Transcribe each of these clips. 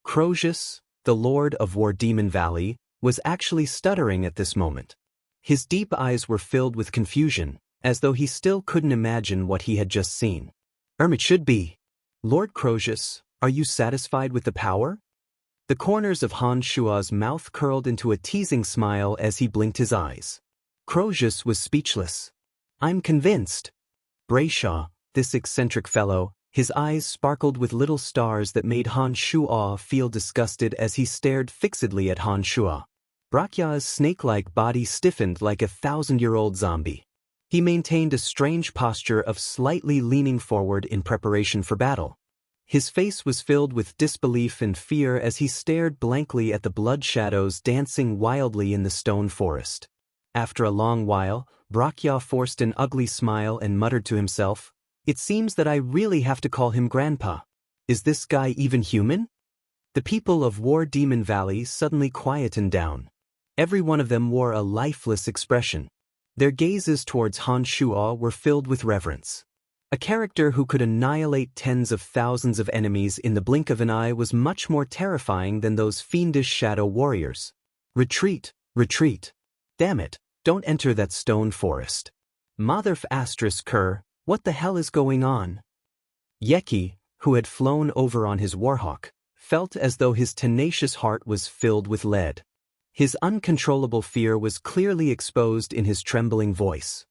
Crozius, the lord of War Demon Valley, was actually stuttering at this moment. His deep eyes were filled with confusion, as though he still couldn't imagine what he had just seen. It should be. Lord Crozius, are you satisfied with the power? The corners of Han Shua's mouth curled into a teasing smile as he blinked his eyes. Crozius was speechless. I'm convinced. Brayshaw, this eccentric fellow, his eyes sparkled with little stars that made Han Shua feel disgusted as he stared fixedly at Han Shua. Brakya's snake-like body stiffened like a 1,000-year-old zombie. He maintained a strange posture of slightly leaning forward in preparation for battle. His face was filled with disbelief and fear as he stared blankly at the blood shadows dancing wildly in the stone forest. After a long while, Brakya forced an ugly smile and muttered to himself, "It seems that I really have to call him Grandpa. Is this guy even human?" The people of War Demon Valley suddenly quietened down. Every one of them wore a lifeless expression. Their gazes towards Han Shua were filled with reverence. A character who could annihilate tens of thousands of enemies in the blink of an eye was much more terrifying than those fiendish shadow warriors. Retreat, retreat. Damn it, don't enter that stone forest. Motherf asterisk Kerr, what the hell is going on? Yeki, who had flown over on his warhawk, felt as though his tenacious heart was filled with lead. His uncontrollable fear was clearly exposed in his trembling voice.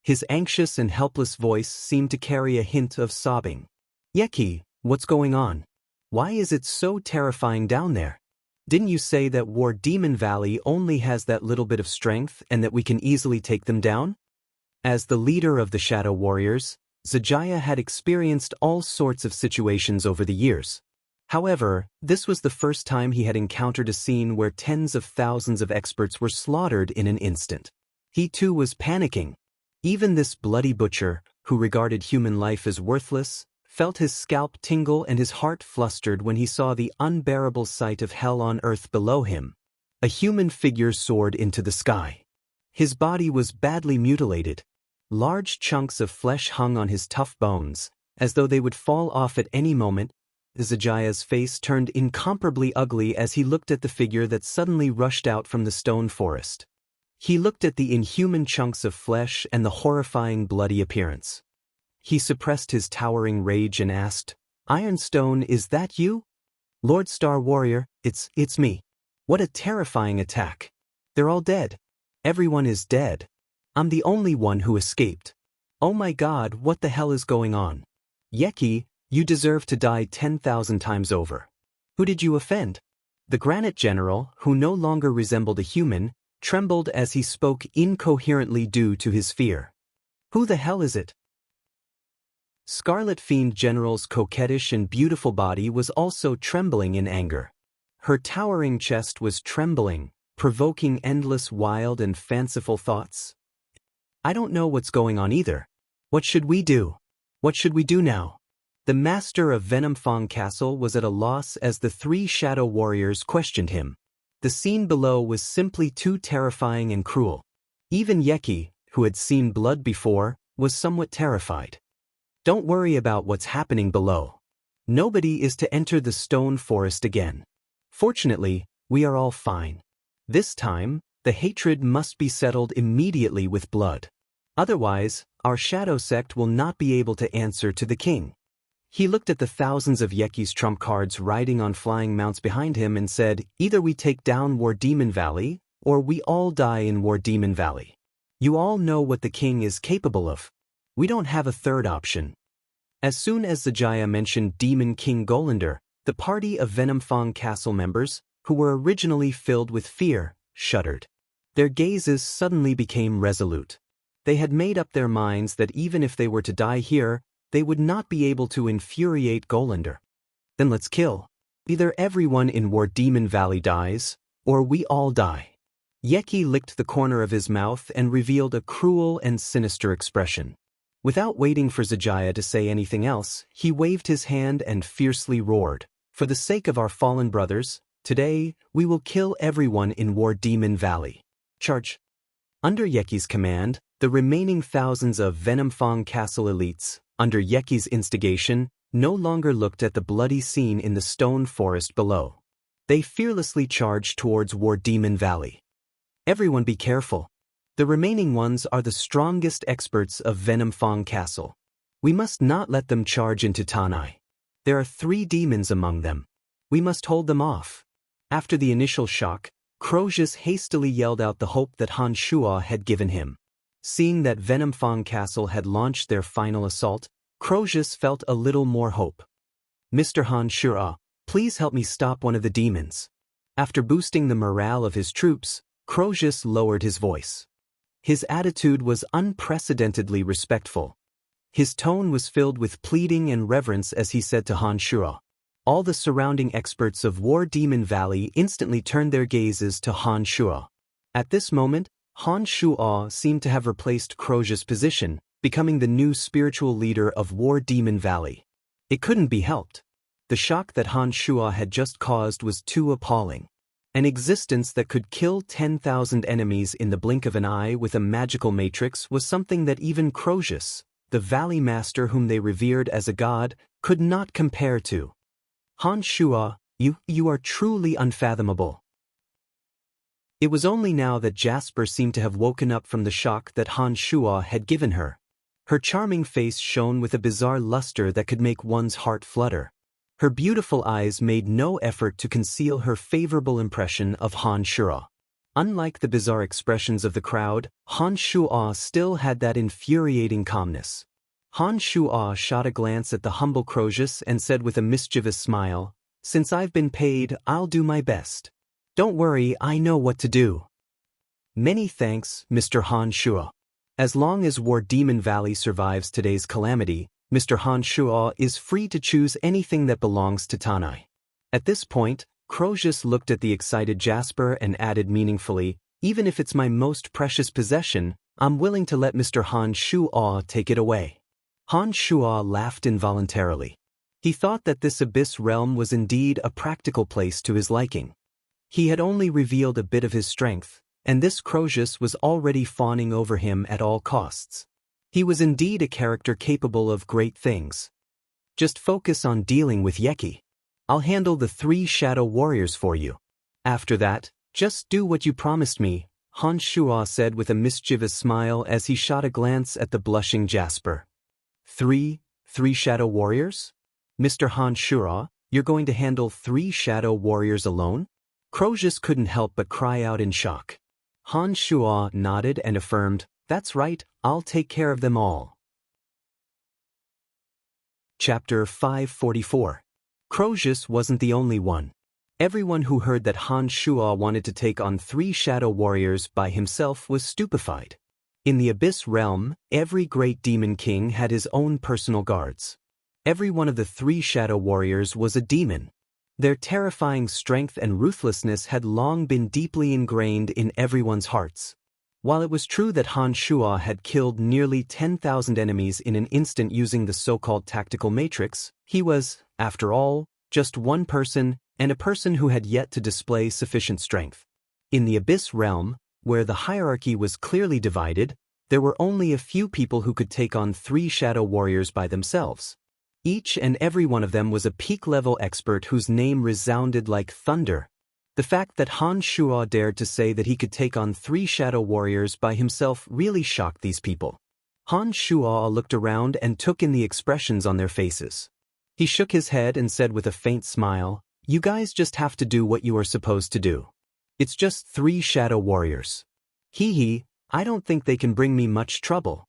His anxious and helpless voice seemed to carry a hint of sobbing. Yeki, what's going on? Why is it so terrifying down there? Didn't you say that War Demon Valley only has that little bit of strength and that we can easily take them down? As the leader of the Shadow Warriors, Xianxia had experienced all sorts of situations over the years. However, this was the first time he had encountered a scene where tens of thousands of experts were slaughtered in an instant. He too was panicking. Even this bloody butcher, who regarded human life as worthless, felt his scalp tingle and his heart flustered when he saw the unbearable sight of hell on earth below him. A human figure soared into the sky. His body was badly mutilated. Large chunks of flesh hung on his tough bones, as though they would fall off at any moment. Xianxia's face turned incomparably ugly as he looked at the figure that suddenly rushed out from the stone forest. He looked at the inhuman chunks of flesh and the horrifying bloody appearance. He suppressed his towering rage and asked, "Ironstone, is that you?" "Lord Star Warrior, it's me." "What a terrifying attack. They're all dead. Everyone is dead. I'm the only one who escaped. Oh my God, what the hell is going on? Yeki, you deserve to die 10,000 times over. Who did you offend?" The Granite General, who no longer resembled a human, trembled as he spoke incoherently due to his fear. "Who the hell is it?" Scarlet Fiend General's coquettish and beautiful body was also trembling in anger. Her towering chest was trembling, provoking endless wild and fanciful thoughts. "I don't know what's going on either. What should we do? What should we do now?" The master of Heaven-defying Castle was at a loss as the three shadow warriors questioned him. The scene below was simply too terrifying and cruel. Even Yeki, who had seen blood before, was somewhat terrified. "Don't worry about what's happening below. Nobody is to enter the stone forest again. Fortunately, we are all fine. This time, the hatred must be settled immediately with blood. Otherwise, our shadow sect will not be able to answer to the king." He looked at the thousands of Yeki's trump cards riding on flying mounts behind him and said, "Either we take down War Demon Valley, or we all die in War Demon Valley. You all know what the king is capable of. We don't have a third option." As soon as Xianxia mentioned Demon King Golander, the party of Heaven-defying Castle members, who were originally filled with fear, shuddered. Their gazes suddenly became resolute. They had made up their minds that even if they were to die here, they would not be able to infuriate Golander. "Then let's kill. Either everyone in War Demon Valley dies, or we all die." Yeki licked the corner of his mouth and revealed a cruel and sinister expression. Without waiting for Xianxia to say anything else, he waved his hand and fiercely roared, "For the sake of our fallen brothers, today we will kill everyone in War Demon Valley. Charge!" Under Yeki's command, the remaining thousands of Heaven-defying Castle elites, under Yeki's instigation, no longer looked at the bloody scene in the stone forest below. They fearlessly charged towards War Demon Valley. Everyone be careful. The remaining ones are the strongest experts of Heaven-defying Castle. We must not let them charge into Tanai. There are 3 demons among them. We must hold them off. After the initial shock, Crozius hastily yelled out the hope that Han Shuo had given him. Seeing that Heaven-defying Castle had launched their final assault, Crozius felt a little more hope. Mr. Han Shuo, please help me stop one of the demons. After boosting the morale of his troops, Crozius lowered his voice. His attitude was unprecedentedly respectful. His tone was filled with pleading and reverence as he said to Han Shuo. All the surrounding experts of War Demon Valley instantly turned their gazes to Han Shuo. At this moment, Han Shuo seemed to have replaced Crozius' position, becoming the new spiritual leader of War Demon Valley. It couldn't be helped. The shock that Han Shuo had just caused was too appalling. An existence that could kill 10,000 enemies in the blink of an eye with a magical matrix was something that even Crozius, the Valley Master whom they revered as a god, could not compare to. Han Shuo, you are truly unfathomable. It was only now that Jasper seemed to have woken up from the shock that Han Shuo had given her. Her charming face shone with a bizarre luster that could make one's heart flutter. Her beautiful eyes made no effort to conceal her favorable impression of Han Shuo. Unlike the bizarre expressions of the crowd, Han Shuo still had that infuriating calmness. Han Shuo shot a glance at the humble Crozius and said with a mischievous smile, "Since I've been paid, I'll do my best. Don't worry, I know what to do." "Many thanks, Mr. Han Shuo. As long as War Demon Valley survives today's calamity, Mr. Han Shuo is free to choose anything that belongs to Tanai." At this point, Crozius looked at the excited Jasper and added meaningfully, "Even if it's my most precious possession, I'm willing to let Mr. Han Shuo take it away." Han Shuo laughed involuntarily. He thought that this abyss realm was indeed a practical place to his liking. He had only revealed a bit of his strength, and this Crozius was already fawning over him at all costs. He was indeed a character capable of great things. "Just focus on dealing with Yeki. I'll handle the 3 shadow warriors for you. After that, just do what you promised me," Han Shuo said with a mischievous smile as he shot a glance at the blushing Jasper. Three shadow warriors? Mr. Han Shuo, you're going to handle 3 shadow warriors alone? Crozius couldn't help but cry out in shock. Han Shuo nodded and affirmed, "That's right, I'll take care of them all." Chapter 544. Crozius wasn't the only one. Everyone who heard that Han Shuo wanted to take on 3 shadow warriors by himself was stupefied. In the Abyss Realm, every great demon king had his own personal guards. Every one of the 3 shadow warriors was a demon. Their terrifying strength and ruthlessness had long been deeply ingrained in everyone's hearts. While it was true that Han Shuo had killed nearly 10,000 enemies in an instant using the so-called tactical matrix, he was, after all, just one person, and a person who had yet to display sufficient strength. In the Abyss Realm, where the hierarchy was clearly divided, there were only a few people who could take on 3 shadow warriors by themselves. Each and every one of them was a peak-level expert whose name resounded like thunder. The fact that Han Shuo dared to say that he could take on 3 shadow warriors by himself really shocked these people. Han Shuo looked around and took in the expressions on their faces. He shook his head and said with a faint smile, "You guys just have to do what you are supposed to do. It's just 3 shadow warriors. Hee, I don't think they can bring me much trouble."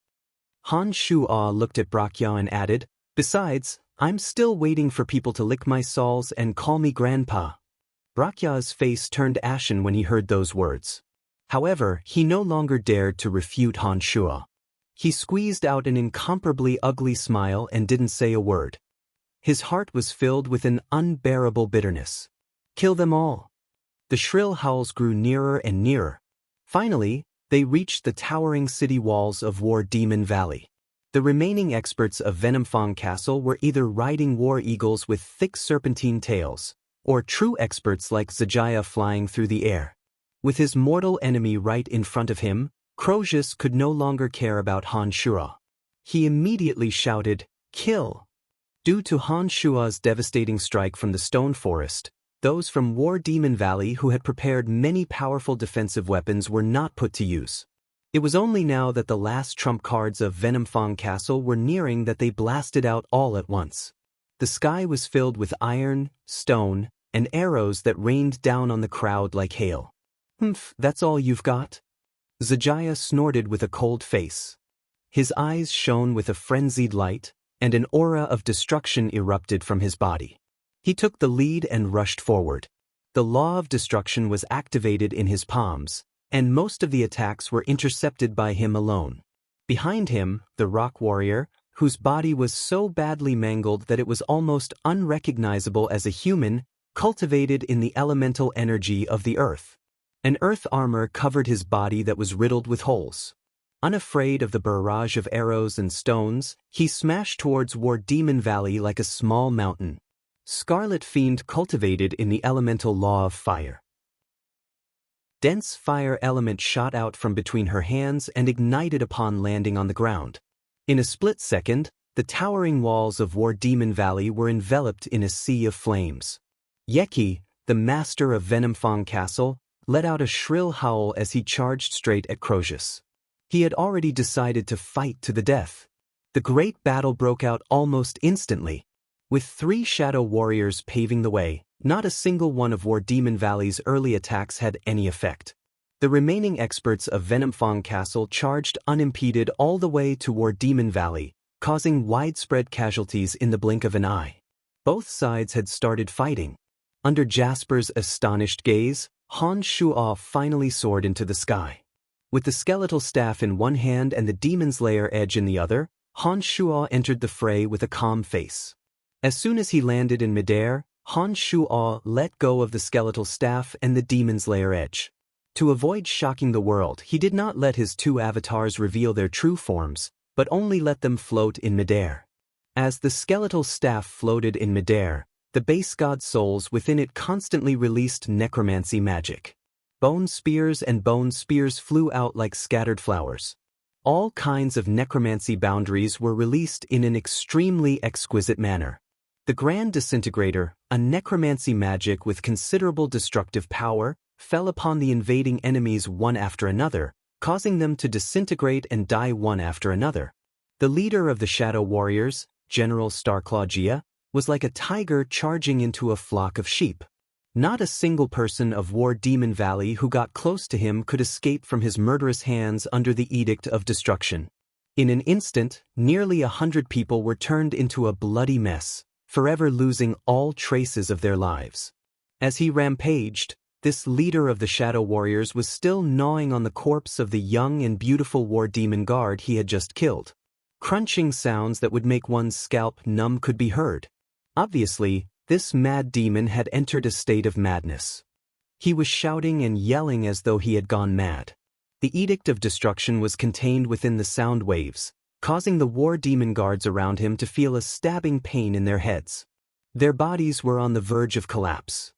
Han Shuo looked at Brachya and added, "Besides, I'm still waiting for people to lick my soles and call me grandpa." Brachya's face turned ashen when he heard those words. However, he no longer dared to refute Han Shuo. He squeezed out an incomparably ugly smile and didn't say a word. His heart was filled with an unbearable bitterness. Kill them all. The shrill howls grew nearer and nearer. Finally, they reached the towering city walls of War Demon Valley. The remaining experts of Heaven-defying Castle were either riding war eagles with thick serpentine tails, or true experts like Xianxia flying through the air. With his mortal enemy right in front of him, Crozius could no longer care about Han Shuo. He immediately shouted, "Kill!" Due to Han Shua's devastating strike from the Stone Forest, those from War Demon Valley who had prepared many powerful defensive weapons were not put to use. It was only now that the last trump cards of Venom-defying Castle were nearing that they blasted out all at once. The sky was filled with iron, stone, and arrows that rained down on the crowd like hail. "Humph, that's all you've got?" Xianxia snorted with a cold face. His eyes shone with a frenzied light, and an aura of destruction erupted from his body. He took the lead and rushed forward. The law of destruction was activated in his palms, and most of the attacks were intercepted by him alone. Behind him, the rock warrior, whose body was so badly mangled that it was almost unrecognizable as a human, cultivated in the elemental energy of the earth. An earth armor covered his body that was riddled with holes. Unafraid of the barrage of arrows and stones, he smashed towards War Demon Valley like a small mountain. Scarlet Fiend cultivated in the elemental law of fire. Dense fire element shot out from between her hands and ignited upon landing on the ground. In a split second, the towering walls of War Demon Valley were enveloped in a sea of flames. Yeki, the master of Venom-defying Castle, let out a shrill howl as he charged straight at Crozius. He had already decided to fight to the death. The great battle broke out almost instantly. With 3 shadow warriors paving the way, not a single one of War Demon Valley's early attacks had any effect. The remaining experts of Venom-defying Castle charged unimpeded all the way to War Demon Valley, causing widespread casualties in the blink of an eye. Both sides had started fighting. Under Jasper's astonished gaze, Han Shua finally soared into the sky. With the skeletal staff in one hand and the demon's lair edge in the other, Han Shua entered the fray with a calm face. As soon as he landed in midair, Han Shua let go of the skeletal staff and the demon's lair edge. To avoid shocking the world, he did not let his 2 avatars reveal their true forms, but only let them float in midair. As the skeletal staff floated in midair, the base god souls within it constantly released necromancy magic. Bone spears and bone spears flew out like scattered flowers. All kinds of necromancy boundaries were released in an extremely exquisite manner. The Grand Disintegrator, a necromancy magic with considerable destructive power, fell upon the invading enemies one after another, causing them to disintegrate and die one after another. The leader of the Shadow Warriors, General Starclaw, was like a tiger charging into a flock of sheep. Not a single person of War Demon Valley who got close to him could escape from his murderous hands under the Edict of Destruction. In an instant, nearly 100 people were turned into a bloody mess, forever losing all traces of their lives. As he rampaged, this leader of the Shadow Warriors was still gnawing on the corpse of the young and beautiful War Demon guard he had just killed. Crunching sounds that would make one's scalp numb could be heard. Obviously, this mad demon had entered a state of madness. He was shouting and yelling as though he had gone mad. The Edict of Destruction was contained within the sound waves, causing the War Demon guards around him to feel a stabbing pain in their heads. Their bodies were on the verge of collapse.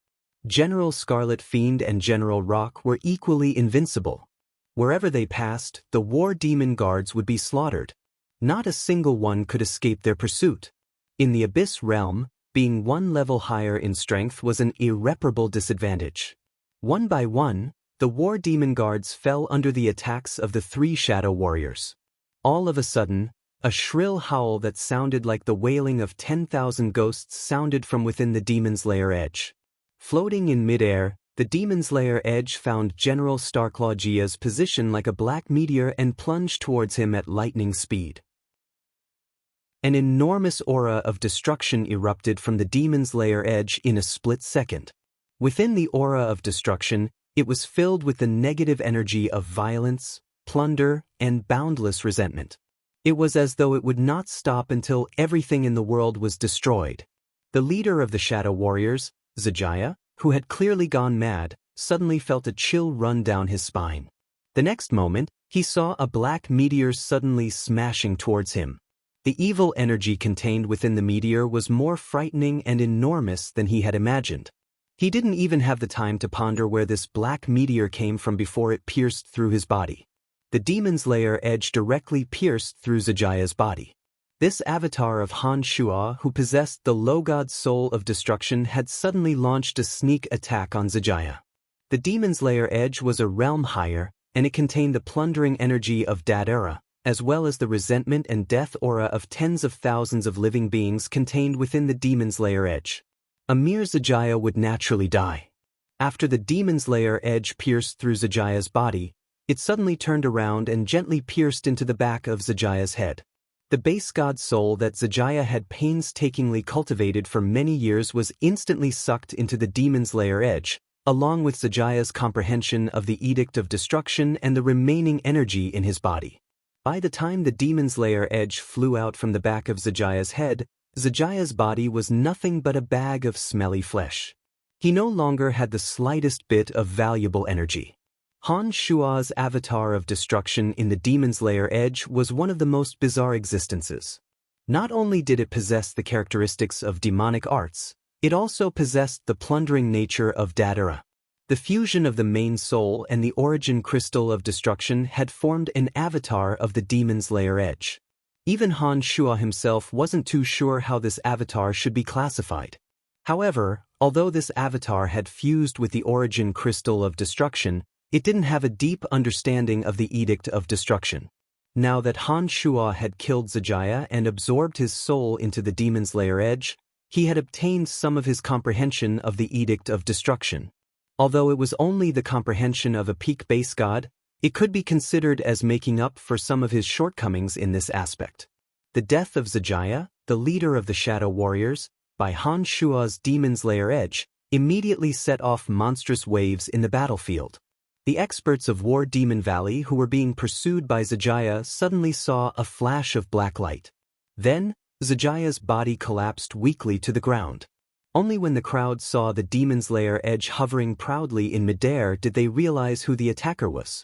General Scarlet Fiend and General Rock were equally invincible. Wherever they passed, the War Demon guards would be slaughtered. Not a single one could escape their pursuit. In the Abyss realm, being 1 level higher in strength was an irreparable disadvantage. One by one, the War Demon guards fell under the attacks of the 3 Shadow Warriors. All of a sudden, a shrill howl that sounded like the wailing of 10,000 ghosts sounded from within the demon's lair edge. Floating in midair, the demon's lair edge found General Starclaw's position like a black meteor and plunged towards him at lightning speed. An enormous aura of destruction erupted from the demon's lair edge in a split second. Within the aura of destruction, it was filled with the negative energy of violence, plunder, and boundless resentment. It was as though it would not stop until everything in the world was destroyed. The leader of the Shadow Warriors, Xianxia, who had clearly gone mad, suddenly felt a chill run down his spine. The next moment, he saw a black meteor suddenly smashing towards him. The evil energy contained within the meteor was more frightening and enormous than he had imagined. He didn't even have the time to ponder where this black meteor came from before it pierced through his body. The demon's lair edge directly pierced through Xianxia's body. This avatar of Han Shua, who possessed the low-god soul of destruction, had suddenly launched a sneak attack on Xianxia. The demon's lair edge was a realm higher, and it contained the plundering energy of that era, as well as the resentment and death aura of tens of thousands of living beings contained within the demon's lair edge. A mere Xianxia would naturally die. After the demon's lair edge pierced through Xianxia's body, it suddenly turned around and gently pierced into the back of Xianxia's head. The base god soul that Xianxia had painstakingly cultivated for many years was instantly sucked into the demon's lair edge, along with Xianxia's comprehension of the edict of destruction and the remaining energy in his body. By the time the demon's lair edge flew out from the back of Xianxia's head, Xianxia's body was nothing but a bag of smelly flesh. He no longer had the slightest bit of valuable energy. Han Shua's avatar of destruction in the demon's lair edge was one of the most bizarre existences. Not only did it possess the characteristics of demonic arts, it also possessed the plundering nature of that era. The fusion of the main soul and the origin crystal of destruction had formed an avatar of the demon's lair edge. Even Han Shua himself wasn't too sure how this avatar should be classified. However, although this avatar had fused with the origin crystal of destruction, it didn't have a deep understanding of the edict of destruction. Now that Han Shua had killed Xianxia and absorbed his soul into the demon's lair edge, he had obtained some of his comprehension of the edict of destruction. Although it was only the comprehension of a peak base god, it could be considered as making up for some of his shortcomings in this aspect. The death of Xianxia, the leader of the Shadow Warriors, by Han Shua's demon's lair edge, immediately set off monstrous waves in the battlefield. The experts of War Demon Valley who were being pursued by Xianxia suddenly saw a flash of black light. Then, Xianxia's body collapsed weakly to the ground. Only when the crowd saw the demon's lair edge hovering proudly in midair did they realize who the attacker was.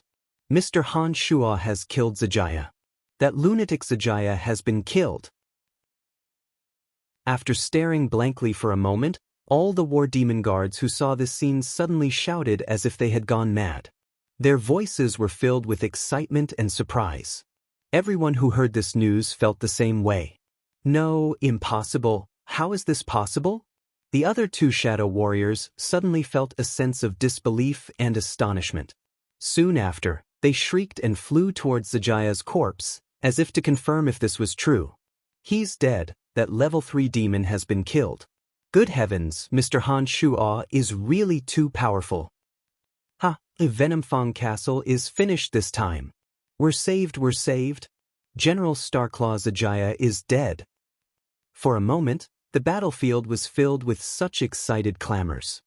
Mr. Han Shua has killed Xianxia. That lunatic Xianxia has been killed. After staring blankly for a moment, all the war demon guards who saw this scene suddenly shouted as if they had gone mad. Their voices were filled with excitement and surprise. Everyone who heard this news felt the same way. No, impossible. How is this possible? The other two Shadow Warriors suddenly felt a sense of disbelief and astonishment. Soon after, they shrieked and flew towards Xianxia's corpse, as if to confirm if this was true. He's dead, that level 3 demon has been killed. Good heavens, Mr. Han Shua is really too powerful. Ha, the Venom-defying castle is finished this time. We're saved. General Starclaw Xianxia is dead. For a moment, the battlefield was filled with such excited clamors.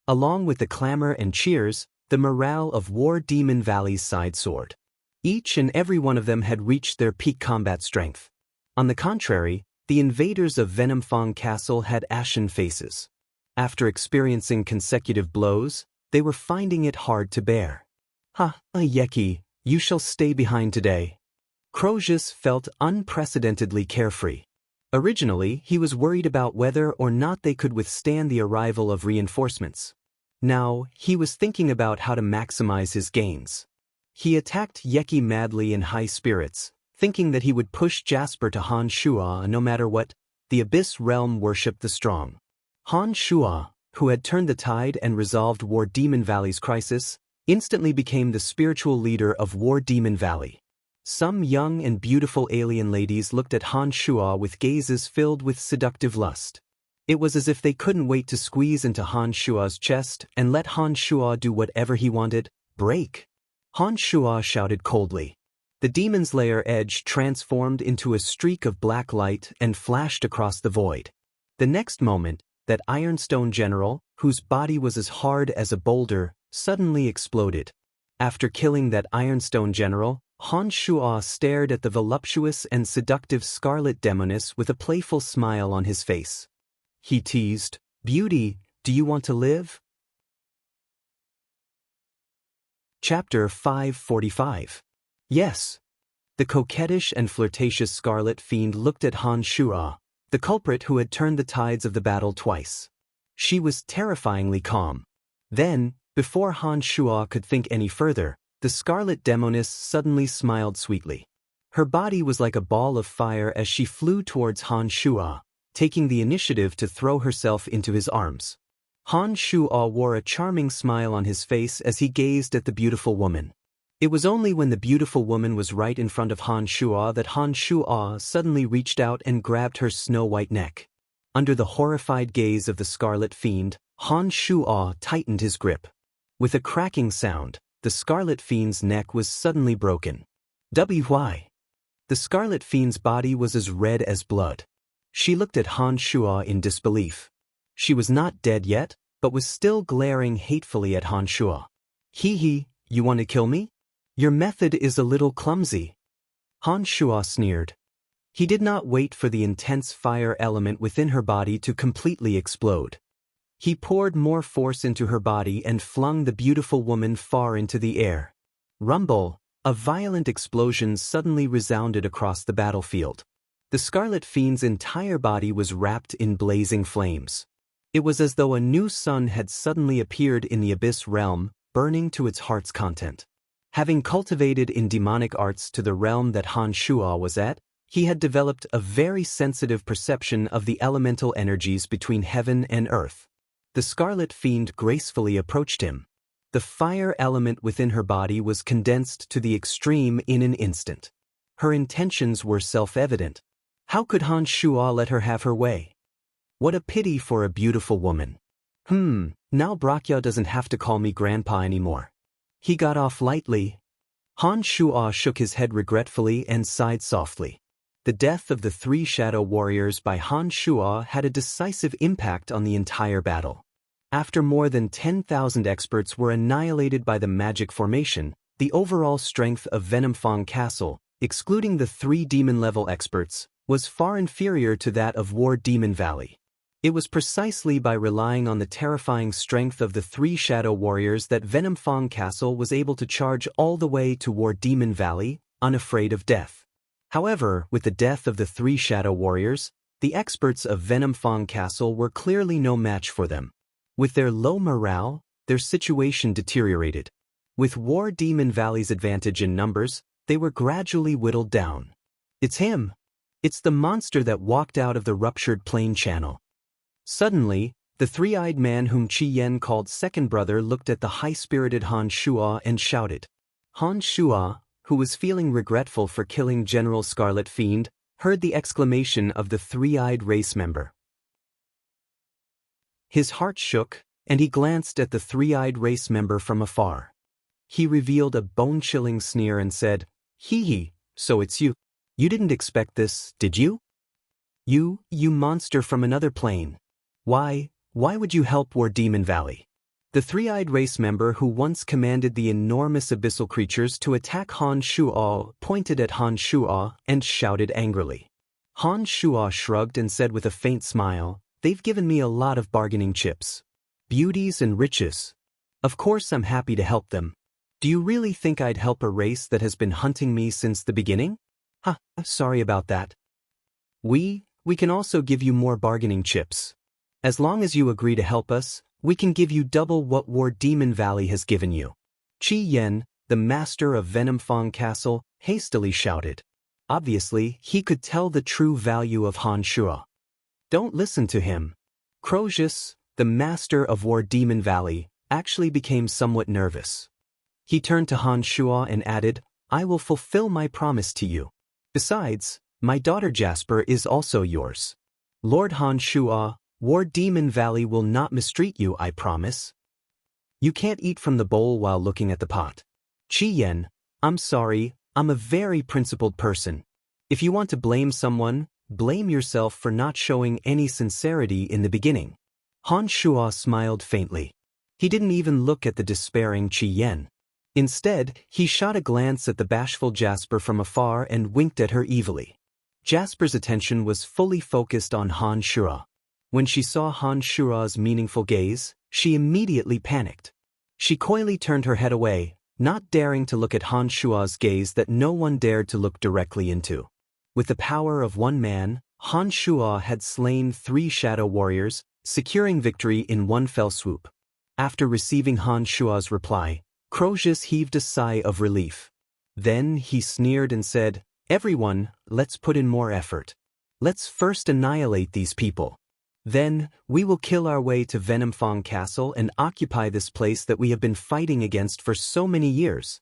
Along with the clamor and cheers, the morale of War Demon Valley's side soared. Each and every one of them had reached their peak combat strength. On the contrary, the invaders of Venom-defying Castle had ashen faces. After experiencing consecutive blows, they were finding it hard to bear. Ha, Yeki, you shall stay behind today. Crozius felt unprecedentedly carefree. Originally, he was worried about whether or not they could withstand the arrival of reinforcements. Now, he was thinking about how to maximize his gains. He attacked Yeki madly in high spirits, thinking that he would push Jasper to Han Shua no matter what. The Abyss Realm worshipped the strong. Han Shua, who had turned the tide and resolved War Demon Valley's crisis, instantly became the spiritual leader of War Demon Valley. Some young and beautiful alien ladies looked at Han Shua with gazes filled with seductive lust. It was as if they couldn't wait to squeeze into Han Shua's chest and let Han Shua do whatever he wanted. Break! Han Shua shouted coldly. The demon's lair edge transformed into a streak of black light and flashed across the void. The next moment, that Ironstone general, whose body was as hard as a boulder, suddenly exploded. After killing that Ironstone general, Han Shua stared at the voluptuous and seductive Scarlet Demoness with a playful smile on his face. He teased, "Beauty, do you want to live?" Chapter 545. Yes. The coquettish and flirtatious Scarlet Fiend looked at Han Shua, the culprit who had turned the tides of the battle twice. She was terrifyingly calm. Then, before Han Shua could think any further, the Scarlet Demoness suddenly smiled sweetly. Her body was like a ball of fire as she flew towards Han Shuo, taking the initiative to throw herself into his arms. Han Shuo wore a charming smile on his face as he gazed at the beautiful woman. It was only when the beautiful woman was right in front of Han Shuo that Han Shuo suddenly reached out and grabbed her snow-white neck. Under the horrified gaze of the Scarlet Fiend, Han Shuo tightened his grip. With a cracking sound, the Scarlet Fiend's neck was suddenly broken. Why? The Scarlet Fiend's body was as red as blood. She looked at Han Shuo in disbelief. She was not dead yet, but was still glaring hatefully at Han Shuo. Hee, you want to kill me? Your method is a little clumsy. Han Shuo sneered. He did not wait for the intense fire element within her body to completely explode. He poured more force into her body and flung the beautiful woman far into the air. Rumble, a violent explosion suddenly resounded across the battlefield. The Scarlet Fiend's entire body was wrapped in blazing flames. It was as though a new sun had suddenly appeared in the Abyss realm, burning to its heart's content. Having cultivated in demonic arts to the realm that Han Shuo was at, he had developed a very sensitive perception of the elemental energies between heaven and earth. The Scarlet Fiend gracefully approached him. The fire element within her body was condensed to the extreme in an instant. Her intentions were self-evident. How could Han Shuo let her have her way? What a pity for a beautiful woman. Now Brachya doesn't have to call me grandpa anymore. He got off lightly. Han Shuo shook his head regretfully and sighed softly. The death of the 3 shadow warriors by Han Shuo had a decisive impact on the entire battle. After more than 10,000 experts were annihilated by the magic formation, the overall strength of Venom-defying Castle, excluding the 3 demon-level experts, was far inferior to that of War Demon Valley. It was precisely by relying on the terrifying strength of the 3 shadow warriors that Venom-defying Castle was able to charge all the way to War Demon Valley, unafraid of death. However, with the death of the 3 shadow warriors, the experts of Venom-defying Castle were clearly no match for them. With their low morale, their situation deteriorated. With War Demon Valley's advantage in numbers, they were gradually whittled down. It's him! It's the monster that walked out of the ruptured plane channel. Suddenly, the 3-eyed man whom Qi Yan called second brother looked at the high-spirited Han Shuo and shouted. Han Shuo, who was feeling regretful for killing General Scarlet Fiend, heard the exclamation of the 3-eyed race member. His heart shook, and he glanced at the 3-eyed race member from afar. He revealed a bone-chilling sneer and said, Hee, so it's you. You didn't expect this, did you? You monster from another plane. Why would you help War Demon Valley? The 3-eyed race member who once commanded the enormous abyssal creatures to attack Han Shuo pointed at Han Shuo and shouted angrily. Han Shuo shrugged and said with a faint smile, They've given me a lot of bargaining chips. Beauties and riches. Of course I'm happy to help them. Do you really think I'd help a race that has been hunting me since the beginning? Sorry about that. We can also give you more bargaining chips. As long as you agree to help us, we can give you double what War Demon Valley has given you. Qi Yan, the master of Venom-defying Castle, hastily shouted. Obviously, he could tell the true value of Han Shuo. Don't listen to him. Crozius, the master of War Demon Valley, actually became somewhat nervous. He turned to Han Shuo and added, I will fulfill my promise to you. Besides, my daughter Jasper is also yours. Lord Han Shuo, War Demon Valley will not mistreat you, I promise. You can't eat from the bowl while looking at the pot. Qi Yan, I'm sorry, I'm a very principled person. If you want to blame someone, blame yourself for not showing any sincerity in the beginning. Han Shuo smiled faintly. He didn't even look at the despairing Qi Yan. Instead, he shot a glance at the bashful Jasper from afar and winked at her evilly. Jasper's attention was fully focused on Han Shuo. When she saw Han Shuo's meaningful gaze, she immediately panicked. She coyly turned her head away, not daring to look at Han Shuo's gaze that no one dared to look directly into. With the power of one man, Han Shuo had slain 3 shadow warriors, securing victory in one fell swoop. After receiving Han Shuo's reply, Crozius heaved a sigh of relief. Then he sneered and said, Everyone, let's put in more effort. Let's first annihilate these people. Then, we will kill our way to Venom-fang Castle and occupy this place that we have been fighting against for so many years.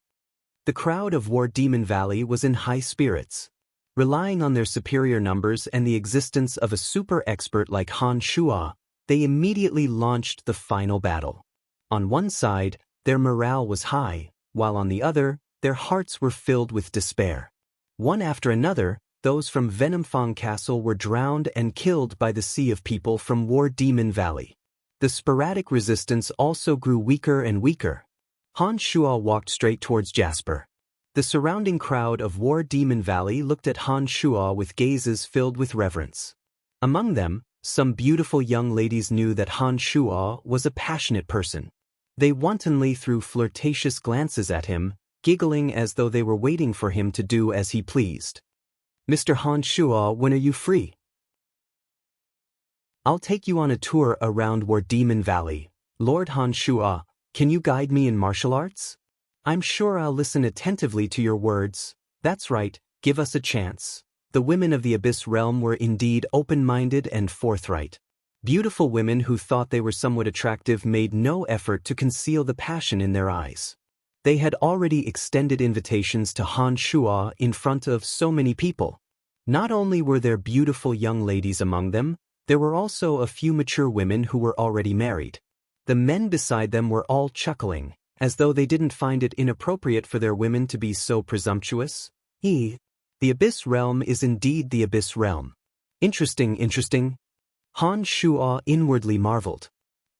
The crowd of War Demon Valley was in high spirits. Relying on their superior numbers and the existence of a super expert like Han Shuo, they immediately launched the final battle. On one side, their morale was high, while on the other, their hearts were filled with despair. One after another, those from Venom-fang Castle were drowned and killed by the sea of people from War Demon Valley. The sporadic resistance also grew weaker and weaker. Han Shuo walked straight towards Jasper. The surrounding crowd of War Demon Valley looked at Han Shuo with gazes filled with reverence. Among them, some beautiful young ladies knew that Han Shuo was a passionate person. They wantonly threw flirtatious glances at him, giggling as though they were waiting for him to do as he pleased. Mr. Han Shuo, when are you free? I'll take you on a tour around War Demon Valley. Lord Han Shuo, can you guide me in martial arts? I'm sure I'll listen attentively to your words. That's right, give us a chance. The women of the Abyss Realm were indeed open-minded and forthright. Beautiful women who thought they were somewhat attractive made no effort to conceal the passion in their eyes. They had already extended invitations to Han Shuo in front of so many people. Not only were there beautiful young ladies among them, there were also a few mature women who were already married. The men beside them were all chuckling, as though they didn't find it inappropriate for their women to be so presumptuous. The Abyss Realm is indeed the Abyss Realm. Interesting. Han Shuo inwardly marveled.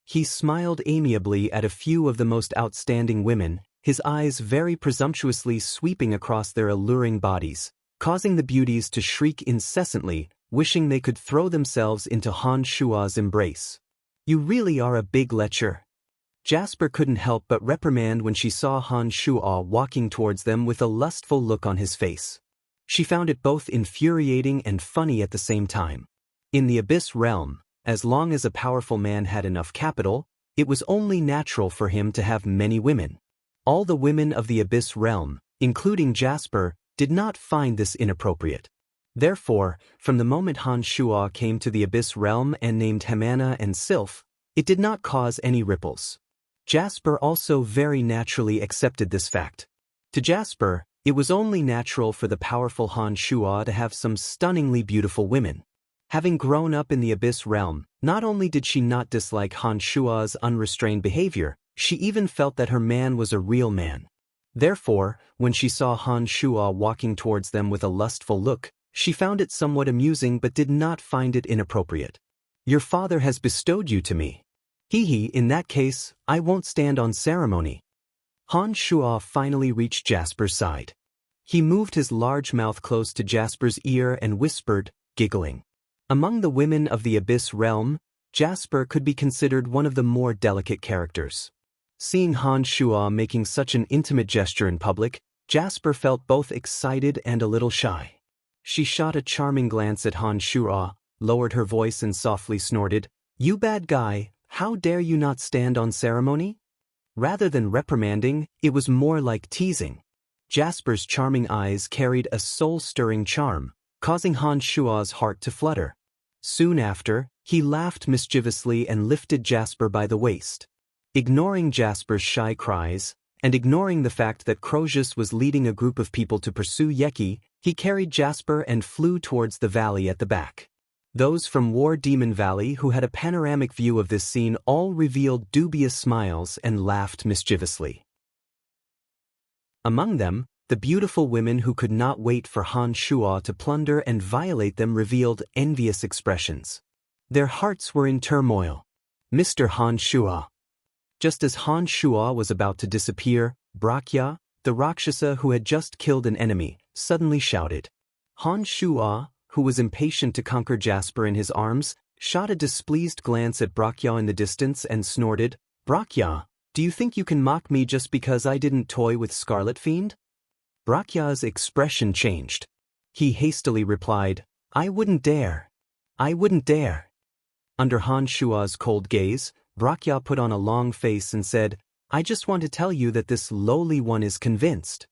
He smiled amiably at a few of the most outstanding women, his eyes very presumptuously sweeping across their alluring bodies, causing the beauties to shriek incessantly, wishing they could throw themselves into Han Shuo's embrace. You really are a big lecher. Jasper couldn't help but reprimand when she saw Han Shuo walking towards them with a lustful look on his face. She found it both infuriating and funny at the same time. In the Abyss Realm, as long as a powerful man had enough capital, it was only natural for him to have many women. All the women of the Abyss Realm, including Jasper, did not find this inappropriate. Therefore, from the moment Han Shuo came to the Abyss Realm and named Hemana and Sylph, it did not cause any ripples. Jasper also very naturally accepted this fact. To Jasper, it was only natural for the powerful Han Shuo to have some stunningly beautiful women. Having grown up in the Abyss Realm, not only did she not dislike Han Shuo's unrestrained behavior, she even felt that her man was a real man. Therefore, when she saw Han Shuo walking towards them with a lustful look, she found it somewhat amusing but did not find it inappropriate. Your father has bestowed you to me. In that case, I won't stand on ceremony. Han Shuo finally reached Jasper's side. He moved his large mouth close to Jasper's ear and whispered, giggling. Among the women of the Abyss Realm, Jasper could be considered one of the more delicate characters. Seeing Han Shuo making such an intimate gesture in public, Jasper felt both excited and a little shy. She shot a charming glance at Han Shuo, lowered her voice and softly snorted, "You bad guy, how dare you not stand on ceremony?" Rather than reprimanding, it was more like teasing. Jasper's charming eyes carried a soul-stirring charm, causing Han Shuo's heart to flutter. Soon after, he laughed mischievously and lifted Jasper by the waist. Ignoring Jasper's shy cries, and ignoring the fact that Crozius was leading a group of people to pursue Yeki, he carried Jasper and flew towards the valley at the back. Those from War Demon Valley who had a panoramic view of this scene all revealed dubious smiles and laughed mischievously. Among them, the beautiful women who could not wait for Han Shuo to plunder and violate them revealed envious expressions. Their hearts were in turmoil. Mr. Han Shuo. Just as Han Shuo was about to disappear, Brakya, the Rakshasa who had just killed an enemy, suddenly shouted. Han Shuo, who was impatient to conquer Jasper in his arms, shot a displeased glance at Brakya in the distance and snorted, "Brakya, do you think you can mock me just because I didn't toy with Scarlet Fiend?" Brakya's expression changed. He hastily replied, "I wouldn't dare. I wouldn't dare." Under Han Shuo's cold gaze, Brakya put on a long face and said, "I just want to tell you that this lowly one is convinced."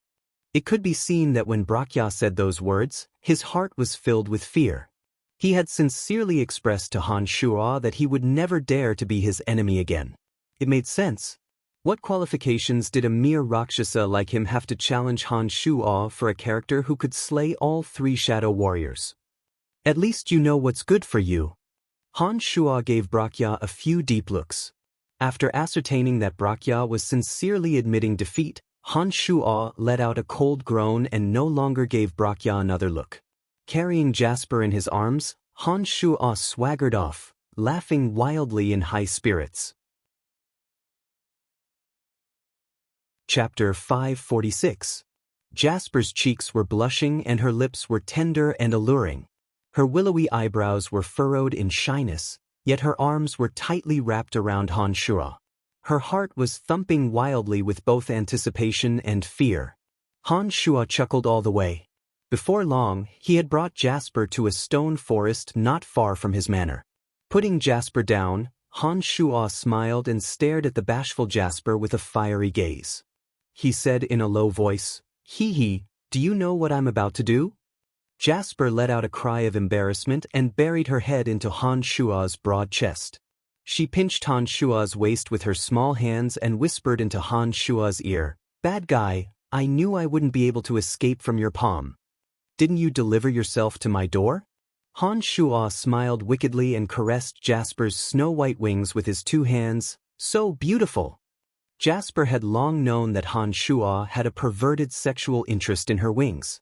It could be seen that when Wuxia said those words, his heart was filled with fear. He had sincerely expressed to Han Shuo that he would never dare to be his enemy again. It made sense. What qualifications did a mere Rakshasa like him have to challenge Han Shuo for a character who could slay all 3 shadow warriors? At least you know what's good for you. Han Shuo gave Wuxia a few deep looks. After ascertaining that Wuxia was sincerely admitting defeat, Han Shuo let out a cold groan and no longer gave Wuxia another look. Carrying Jasper in his arms, Han Shuo swaggered off, laughing wildly in high spirits. Chapter 546. Jasper's cheeks were blushing and her lips were tender and alluring. Her willowy eyebrows were furrowed in shyness, yet her arms were tightly wrapped around Han Shuo. Her heart was thumping wildly with both anticipation and fear. Han Shuo chuckled all the way. Before long, he had brought Jasper to a stone forest not far from his manor. Putting Jasper down, Han Shuo smiled and stared at the bashful Jasper with a fiery gaze. He said in a low voice, "Hee, do you know what I'm about to do?" Jasper let out a cry of embarrassment and buried her head into Han Shuo's broad chest. She pinched Han Shuo's waist with her small hands and whispered into Han Shuo's ear, "Bad guy, I knew I wouldn't be able to escape from your palm. Didn't you deliver yourself to my door?" Han Shuo smiled wickedly and caressed Jasper's snow-white wings with his 2 hands. "So beautiful." Jasper had long known that Han Shuo had a perverted sexual interest in her wings.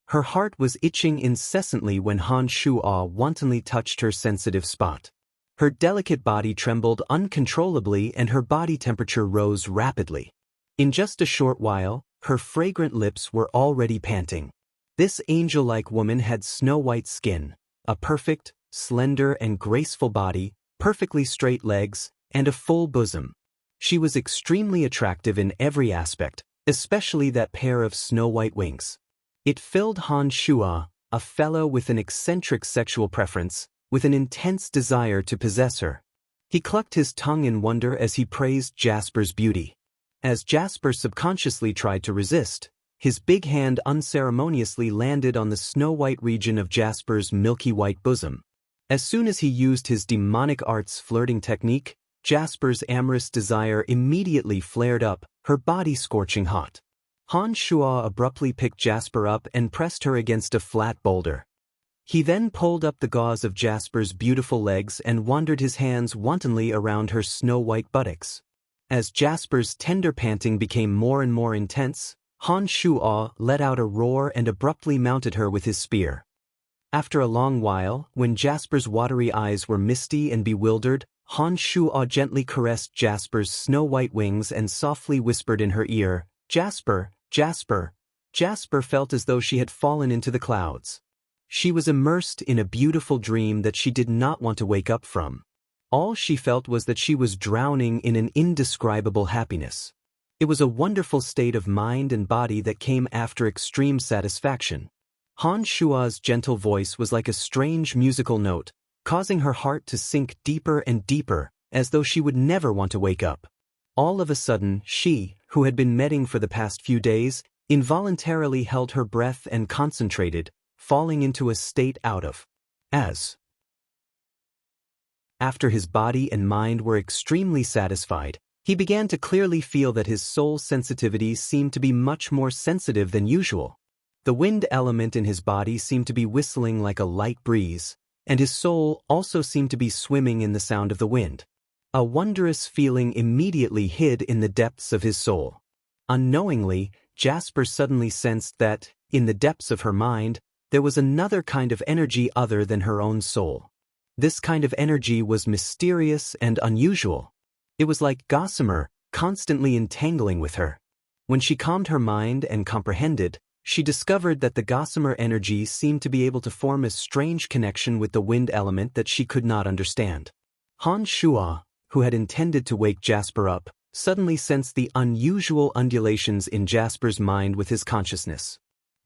Her heart was itching incessantly when Han Shuo wantonly touched her sensitive spot. Her delicate body trembled uncontrollably and her body temperature rose rapidly. In just a short while, her fragrant lips were already panting. This angel-like woman had snow-white skin, a perfect, slender and graceful body, perfectly straight legs, and a full bosom. She was extremely attractive in every aspect, especially that pair of snow-white wings. It filled Han Shuo, a fellow with an eccentric sexual preference, with an intense desire to possess her. He clucked his tongue in wonder as he praised Jasper's beauty. As Jasper subconsciously tried to resist, his big hand unceremoniously landed on the snow-white region of Jasper's milky white bosom. As soon as he used his demonic arts flirting technique, Jasper's amorous desire immediately flared up, her body scorching hot. Han Shuo abruptly picked Jasper up and pressed her against a flat boulder. He then pulled up the gauze of Jasper's beautiful legs and wandered his hands wantonly around her snow-white buttocks. As Jasper's tender panting became more and more intense, Han Shuo let out a roar and abruptly mounted her with his spear. After a long while, when Jasper's watery eyes were misty and bewildered, Han Shuo gently caressed Jasper's snow-white wings and softly whispered in her ear, "Jasper, Jasper." Jasper felt as though she had fallen into the clouds. She was immersed in a beautiful dream that she did not want to wake up from. All she felt was that she was drowning in an indescribable happiness. It was a wonderful state of mind and body that came after extreme satisfaction. Han Shuo's gentle voice was like a strange musical note, causing her heart to sink deeper and deeper, as though she would never want to wake up. All of a sudden, she, who had been medding for the past few days, involuntarily held her breath and concentrated, falling into a state out of as. After his body and mind were extremely satisfied, he began to clearly feel that his soul sensitivity seemed to be much more sensitive than usual. The wind element in his body seemed to be whistling like a light breeze, and his soul also seemed to be swimming in the sound of the wind. A wondrous feeling immediately hid in the depths of his soul. Unknowingly, Jasper suddenly sensed that, in the depths of her mind, there was another kind of energy other than her own soul. This kind of energy was mysterious and unusual. It was like gossamer, constantly entangling with her. When she calmed her mind and comprehended, she discovered that the gossamer energy seemed to be able to form a strange connection with the wind element that she could not understand. Han Shuo, who had intended to wake Jasper up, suddenly sensed the unusual undulations in Jasper's mind with his consciousness.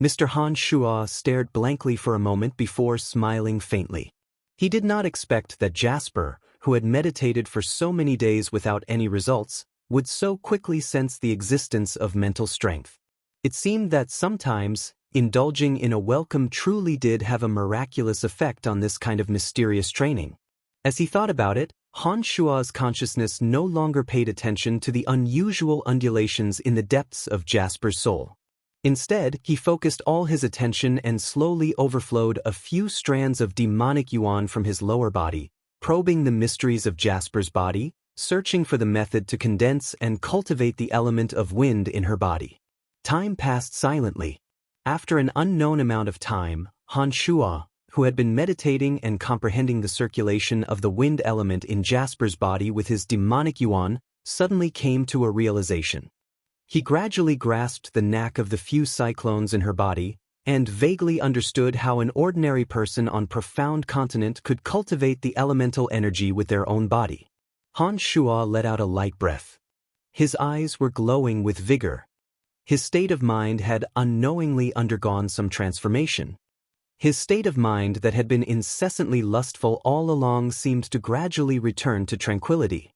Mr. Han Shuo stared blankly for a moment before smiling faintly. He did not expect that Jasper, who had meditated for so many days without any results, would so quickly sense the existence of mental strength. It seemed that sometimes, indulging in a welcome truly did have a miraculous effect on this kind of mysterious training. As he thought about it, Han Shua's consciousness no longer paid attention to the unusual undulations in the depths of Jasper's soul. Instead, he focused all his attention and slowly overflowed a few strands of demonic yuan from his lower body, probing the mysteries of Jasper's body, searching for the method to condense and cultivate the element of wind in her body. Time passed silently. After an unknown amount of time, Han Shua, who had been meditating and comprehending the circulation of the wind element in Jasper's body with his demonic yuan, suddenly came to a realization. He gradually grasped the knack of the few cyclones in her body, and vaguely understood how an ordinary person on profound continent could cultivate the elemental energy with their own body. Han Shua let out a light breath. His eyes were glowing with vigor. His state of mind had unknowingly undergone some transformation. His state of mind that had been incessantly lustful all along seemed to gradually return to tranquility.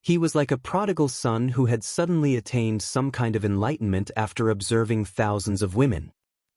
He was like a prodigal son who had suddenly attained some kind of enlightenment after observing thousands of women.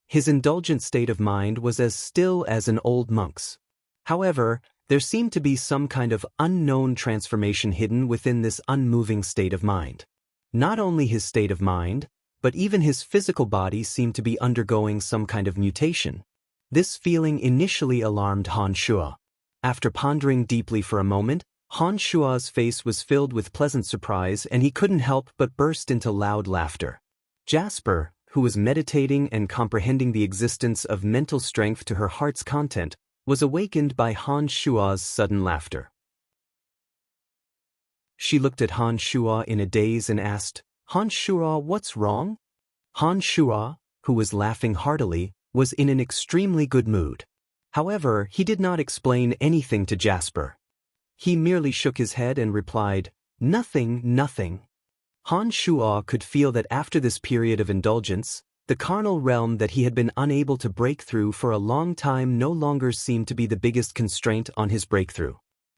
His indulgent state of mind was as still as an old monk's. However, there seemed to be some kind of unknown transformation hidden within this unmoving state of mind. Not only his state of mind, but even his physical body seemed to be undergoing some kind of mutation. This feeling initially alarmed Han Shua. After pondering deeply for a moment, Han Shua's face was filled with pleasant surprise and he couldn't help but burst into loud laughter. Jasper, who was meditating and comprehending the existence of mental strength to her heart's content, was awakened by Han Shua's sudden laughter. She looked at Han Shua in a daze and asked, "Han Shua, what's wrong?" Han Shua, who was laughing heartily, was in an extremely good mood. However, he did not explain anything to Jasper. He merely shook his head and replied, "Nothing, nothing." Han Shua could feel that after this period of indulgence, the carnal realm that he had been unable to break through for a long time no longer seemed to be the biggest constraint on his breakthrough.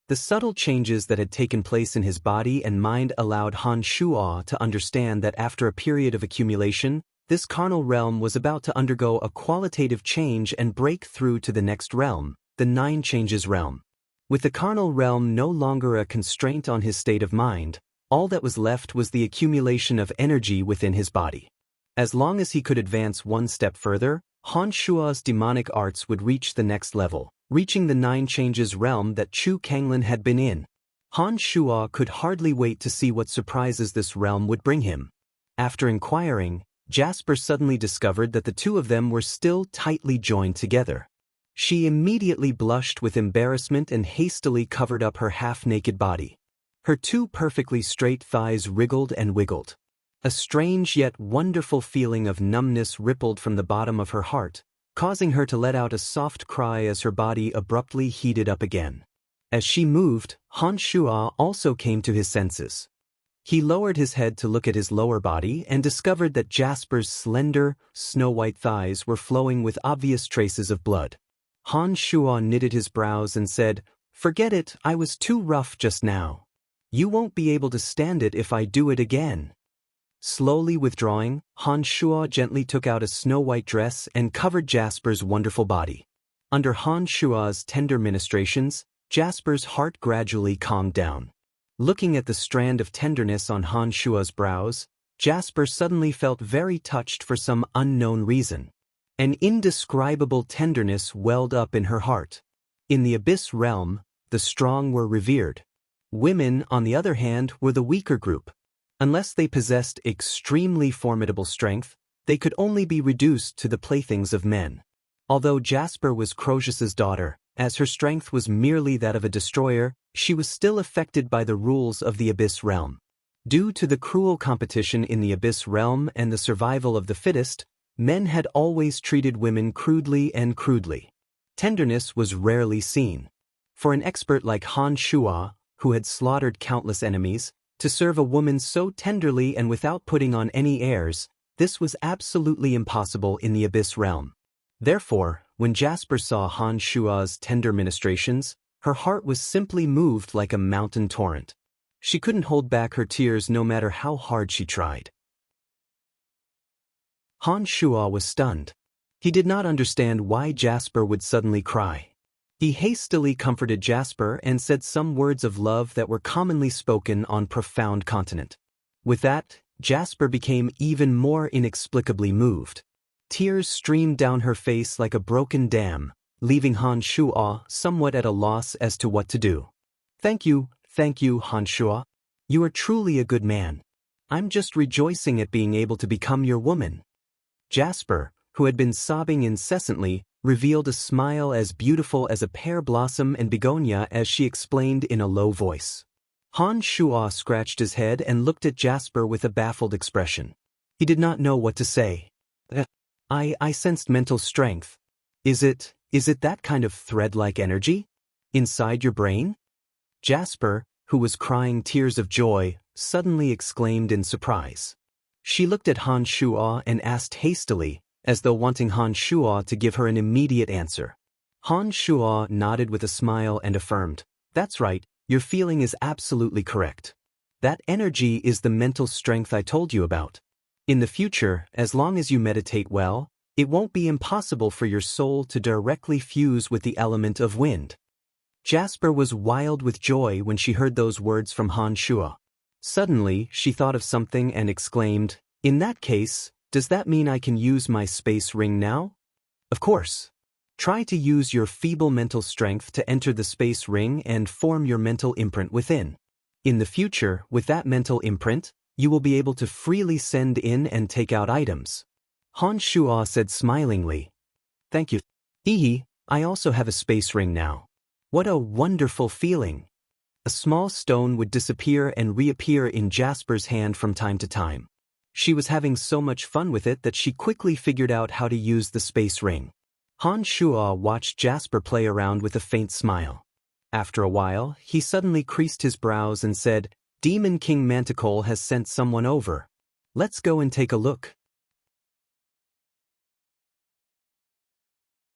The subtle changes that had taken place in his body and mind allowed Han Shua to understand that after a period of accumulation, this carnal realm was about to undergo a qualitative change and break through to the next realm, the Nine Changes realm. With the carnal realm no longer a constraint on his state of mind, all that was left was the accumulation of energy within his body. As long as he could advance one step further, Han Shua's demonic arts would reach the next level, reaching the Nine Changes realm that Chu Kanglin had been in. Han Shua could hardly wait to see what surprises this realm would bring him. After inquiring, Jasper suddenly discovered that the two of them were still tightly joined together. She immediately blushed with embarrassment and hastily covered up her half-naked body. Her two perfectly straight thighs wriggled and wiggled. A strange yet wonderful feeling of numbness rippled from the bottom of her heart, causing her to let out a soft cry as her body abruptly heated up again. As she moved, Han Shua also came to his senses. He lowered his head to look at his lower body and discovered that Jasper's slender, snow-white thighs were flowing with obvious traces of blood. Han Shua knitted his brows and said, "Forget it, I was too rough just now. You won't be able to stand it if I do it again." Slowly withdrawing, Han Shua gently took out a snow-white dress and covered Jasper's wonderful body. Under Han Shua's tender ministrations, Jasper's heart gradually calmed down. Looking at the strand of tenderness on Han Shua's brows, Jasper suddenly felt very touched for some unknown reason. An indescribable tenderness welled up in her heart. In the Abyss realm, the strong were revered. Women, on the other hand, were the weaker group. Unless they possessed extremely formidable strength, they could only be reduced to the playthings of men. Although Jasper was Croesus's daughter, as her strength was merely that of a destroyer, she was still affected by the rules of the Abyss realm. Due to the cruel competition in the Abyss realm and the survival of the fittest, men had always treated women crudely and crudely. Tenderness was rarely seen. For an expert like Han Shua, who had slaughtered countless enemies, to serve a woman so tenderly and without putting on any airs, this was absolutely impossible in the Abyss realm. Therefore, when Jasper saw Han Shua's tender ministrations, her heart was simply moved like a mountain torrent. She couldn't hold back her tears no matter how hard she tried. Han Shuo was stunned. He did not understand why Jasper would suddenly cry. He hastily comforted Jasper and said some words of love that were commonly spoken on profound continent. With that, Jasper became even more inexplicably moved. Tears streamed down her face like a broken dam, leaving Han Shuo somewhat at a loss as to what to do. Thank you, Han Shuo. You are truly a good man. I'm just rejoicing at being able to become your woman. Jasper, who had been sobbing incessantly, revealed a smile as beautiful as a pear blossom and begonia as she explained in a low voice. Han Shuo scratched his head and looked at Jasper with a baffled expression. He did not know what to say. I sensed mental strength. Is it that kind of thread-like energy? Inside your brain? Jasper, who was crying tears of joy, suddenly exclaimed in surprise. She looked at Han Shuo and asked hastily, as though wanting Han Shuo to give her an immediate answer. Han Shuo nodded with a smile and affirmed, "That's right, your feeling is absolutely correct. That energy is the mental strength I told you about. In the future, as long as you meditate well, it won't be impossible for your soul to directly fuse with the element of wind." Jasper was wild with joy when she heard those words from Han Shuo. Suddenly, she thought of something and exclaimed, "In that case, does that mean I can use my space ring now?" Of course. Try to use your feeble mental strength to enter the space ring and form your mental imprint within. In the future, with that mental imprint, you will be able to freely send in and take out items. Han Shuo said smilingly, "Thank you. I also have a space ring now. What a wonderful feeling." A small stone would disappear and reappear in Jasper's hand from time to time. She was having so much fun with it that she quickly figured out how to use the space ring. Han Shuo watched Jasper play around with a faint smile. After a while, he suddenly creased his brows and said, "Demon King Manticore has sent someone over. Let's go and take a look."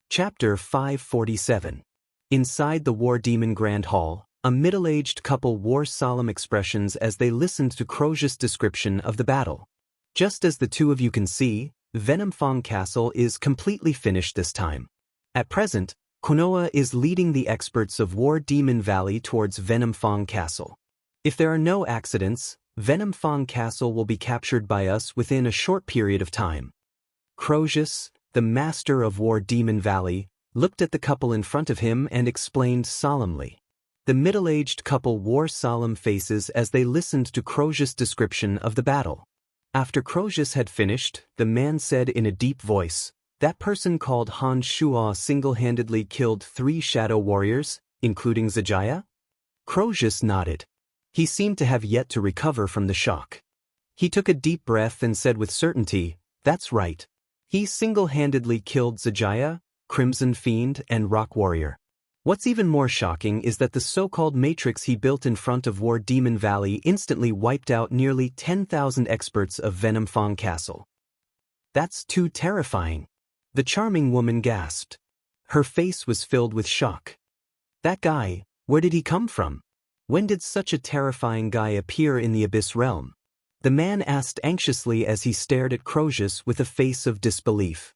Chapter 547. Inside the War Demon Grand Hall, a middle-aged couple wore solemn expressions as they listened to Crozius' description of the battle. Just as the two of you can see, Venom-Fang Castle is completely finished this time. At present, Konoha is leading the experts of War Demon Valley towards Venom-Fang Castle. If there are no accidents, Venom-Fang Castle will be captured by us within a short period of time. Crozius, the master of War Demon Valley, looked at the couple in front of him and explained solemnly. The middle-aged couple wore solemn faces as they listened to Crozius' description of the battle. After Crozius had finished, the man said in a deep voice, "That person called Han Shuo single-handedly killed 3 shadow warriors, including Zijia?" Crozius nodded. He seemed to have yet to recover from the shock. He took a deep breath and said with certainty, "That's right. He single-handedly killed Zijia, Crimson Fiend, and Rock Warrior. What's even more shocking is that the so-called matrix he built in front of War Demon Valley instantly wiped out nearly 10,000 experts of Venom-Fang Castle. That's too terrifying." The charming woman gasped. Her face was filled with shock. That guy, where did he come from? When did such a terrifying guy appear in the Abyss Realm? The man asked anxiously as he stared at Crozius with a face of disbelief.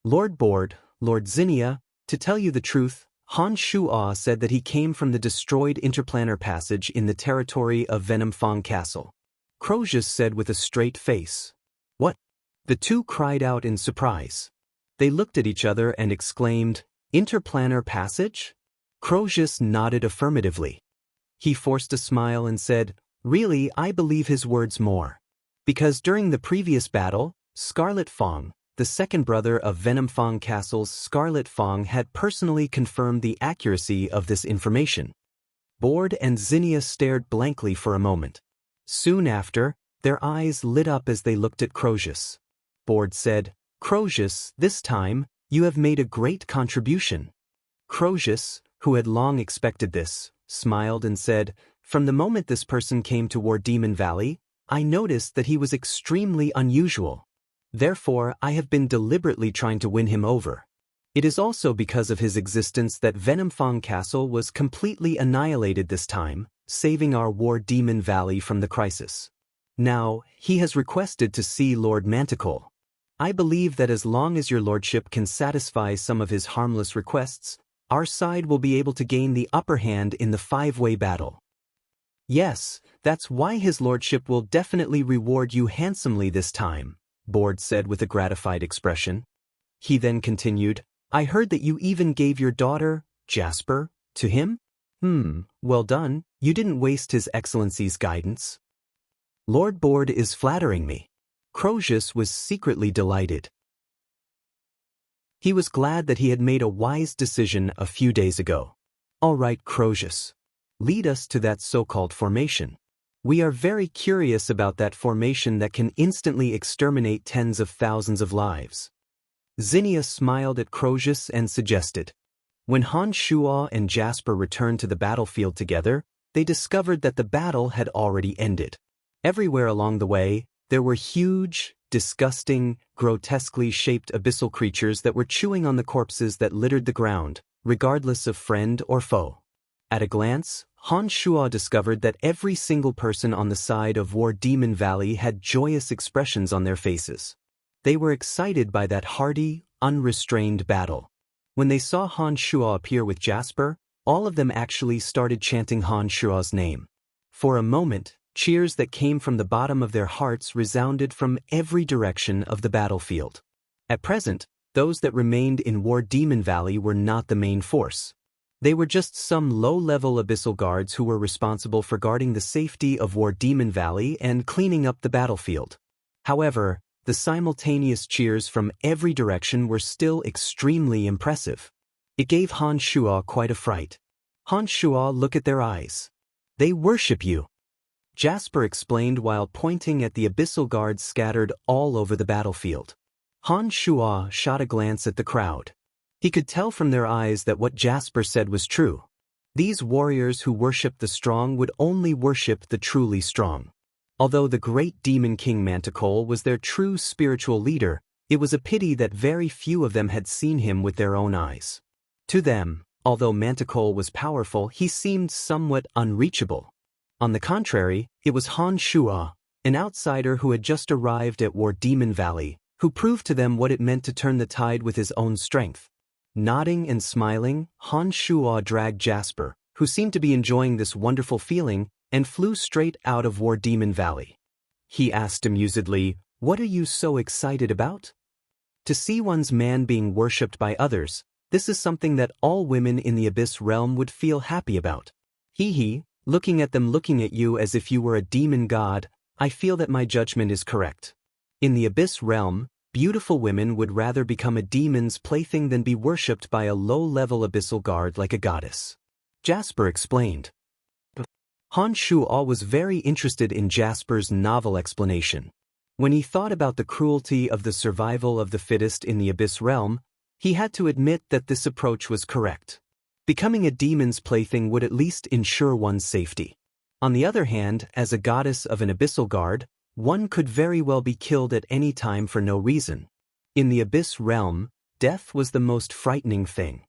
Lord Xianxia, to tell you the truth, Han Shuo said that he came from the destroyed interplanar passage in the territory of Venom-Fang Castle. Crozius said with a straight face. What? The two cried out in surprise. They looked at each other and exclaimed, "Interplanar passage?" Crozius nodded affirmatively. He forced a smile and said, "Really, I believe his words more. Because during the previous battle, Scarlet Fang, the second brother of Venom-Fang Castle's Scarlet Fang, had personally confirmed the accuracy of this information." Board and Zinnia stared blankly for a moment. Soon after, their eyes lit up as they looked at Crozius. Board said, "Crozius, this time, you have made a great contribution." Crozius, who had long expected this, smiled and said, "From the moment this person came to War Demon Valley, I noticed that he was extremely unusual. Therefore, I have been deliberately trying to win him over. It is also because of his existence that Venom-Fang Castle was completely annihilated this time, saving our War Demon Valley from the crisis. Now, he has requested to see Lord Manticore." I believe that as long as your lordship can satisfy some of his harmless requests, our side will be able to gain the upper hand in the five-way battle. Yes, that's why his lordship will definitely reward you handsomely this time, Borde said with a gratified expression. He then continued, I heard that you even gave your daughter, Jasper, to him? Well done, you didn't waste His Excellency's guidance. Lord Borde is flattering me. Croesus was secretly delighted. He was glad that he had made a wise decision a few days ago. All right, Croesus. Lead us to that so-called formation. We are very curious about that formation that can instantly exterminate tens of thousands of lives. Zinnia smiled at Croesus and suggested. When Han Shuo and Jasper returned to the battlefield together, they discovered that the battle had already ended. Everywhere along the way, there were huge, disgusting, grotesquely shaped abyssal creatures that were chewing on the corpses that littered the ground, regardless of friend or foe. At a glance, Han Shuo discovered that every single person on the side of War Demon Valley had joyous expressions on their faces. They were excited by that hearty, unrestrained battle. When they saw Han Shuo appear with Jasper, all of them actually started chanting Han Shuo's name. For a moment, cheers that came from the bottom of their hearts resounded from every direction of the battlefield. At present, those that remained in War Demon Valley were not the main force. They were just some low-level abyssal guards who were responsible for guarding the safety of War Demon Valley and cleaning up the battlefield. However, the simultaneous cheers from every direction were still extremely impressive. It gave Han Shuo quite a fright. Han Shuo, look at their eyes. They worship you. Jasper explained while pointing at the abyssal guards scattered all over the battlefield. Han Shuo shot a glance at the crowd. He could tell from their eyes that what Jasper said was true. These warriors who worshipped the strong would only worship the truly strong. Although the great demon king Manticore was their true spiritual leader, it was a pity that very few of them had seen him with their own eyes. To them, although Manticore was powerful, he seemed somewhat unreachable. On the contrary, it was Han Shuo, an outsider who had just arrived at War Demon Valley, who proved to them what it meant to turn the tide with his own strength. Nodding and smiling, Han Shuo dragged Jasper, who seemed to be enjoying this wonderful feeling, and flew straight out of War Demon Valley. He asked amusedly, "What are you so excited about?" To see one's man being worshipped by others, this is something that all women in the Abyss realm would feel happy about. Hee, looking at them looking at you as if you were a demon god, I feel that my judgment is correct. In the Abyss realm, beautiful women would rather become a demon's plaything than be worshipped by a low-level abyssal guard like a goddess. Jasper explained. Han Shuo was very interested in Jasper's novel explanation. When he thought about the cruelty of the survival of the fittest in the Abyss realm, he had to admit that this approach was correct. Becoming a demon's plaything would at least ensure one's safety. On the other hand, as a goddess of an abyssal guard, one could very well be killed at any time for no reason. In the Abyss realm, death was the most frightening thing.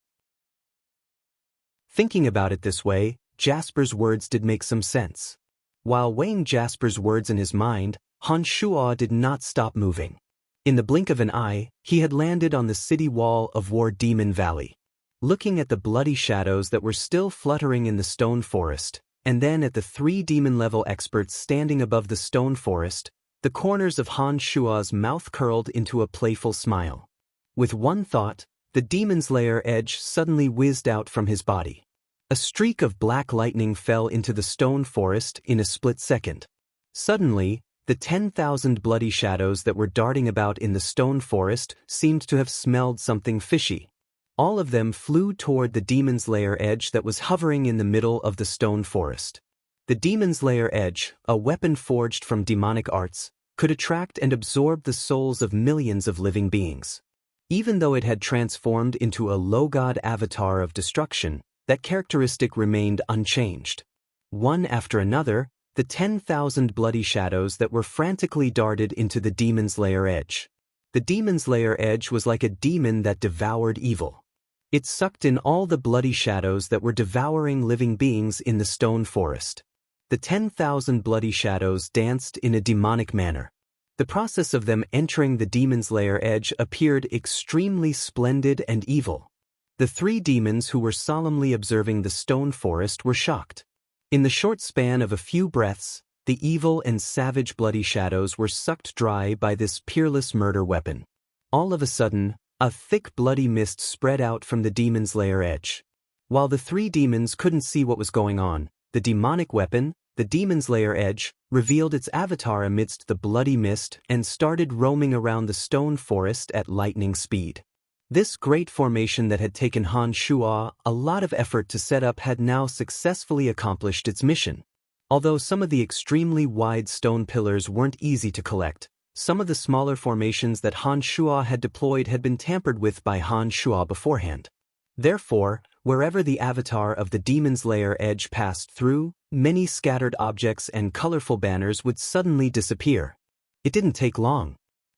Thinking about it this way, Jasper's words did make some sense. While weighing Jasper's words in his mind, Han Shuo did not stop moving. In the blink of an eye, he had landed on the city wall of War Demon Valley. Looking at the bloody shadows that were still fluttering in the stone forest, and then at the 3 demon-level experts standing above the stone forest, the corners of Han Shuo's mouth curled into a playful smile. With one thought, the demon's lair edge suddenly whizzed out from his body. A streak of black lightning fell into the stone forest in a split second. Suddenly, the 10,000 bloody shadows that were darting about in the stone forest seemed to have smelled something fishy. All of them flew toward the demon's lair edge that was hovering in the middle of the stone forest. The demon's lair edge, a weapon forged from demonic arts, could attract and absorb the souls of millions of living beings. Even though it had transformed into a low-god avatar of destruction, that characteristic remained unchanged. One after another, the 10,000 bloody shadows that were frantically darted into the demon's lair edge. The demon's lair edge was like a demon that devoured evil. It sucked in all the bloody shadows that were devouring living beings in the stone forest. The 10,000 bloody shadows danced in a demonic manner. The process of them entering the demon's lair edge appeared extremely splendid and evil. The three demons who were solemnly observing the stone forest were shocked. In the short span of a few breaths, the evil and savage bloody shadows were sucked dry by this peerless murder weapon. All of a sudden, a thick bloody mist spread out from the demon's lair edge. While the three demons couldn't see what was going on, the demonic weapon, the demon's lair edge, revealed its avatar amidst the bloody mist and started roaming around the stone forest at lightning speed. This great formation that had taken Han Shuo a lot of effort to set up had now successfully accomplished its mission. Although some of the extremely wide stone pillars weren't easy to collect, some of the smaller formations that Han Shuo had deployed had been tampered with by Han Shuo beforehand. Therefore, wherever the avatar of the demon's lair edge passed through, many scattered objects and colorful banners would suddenly disappear. It didn't take long.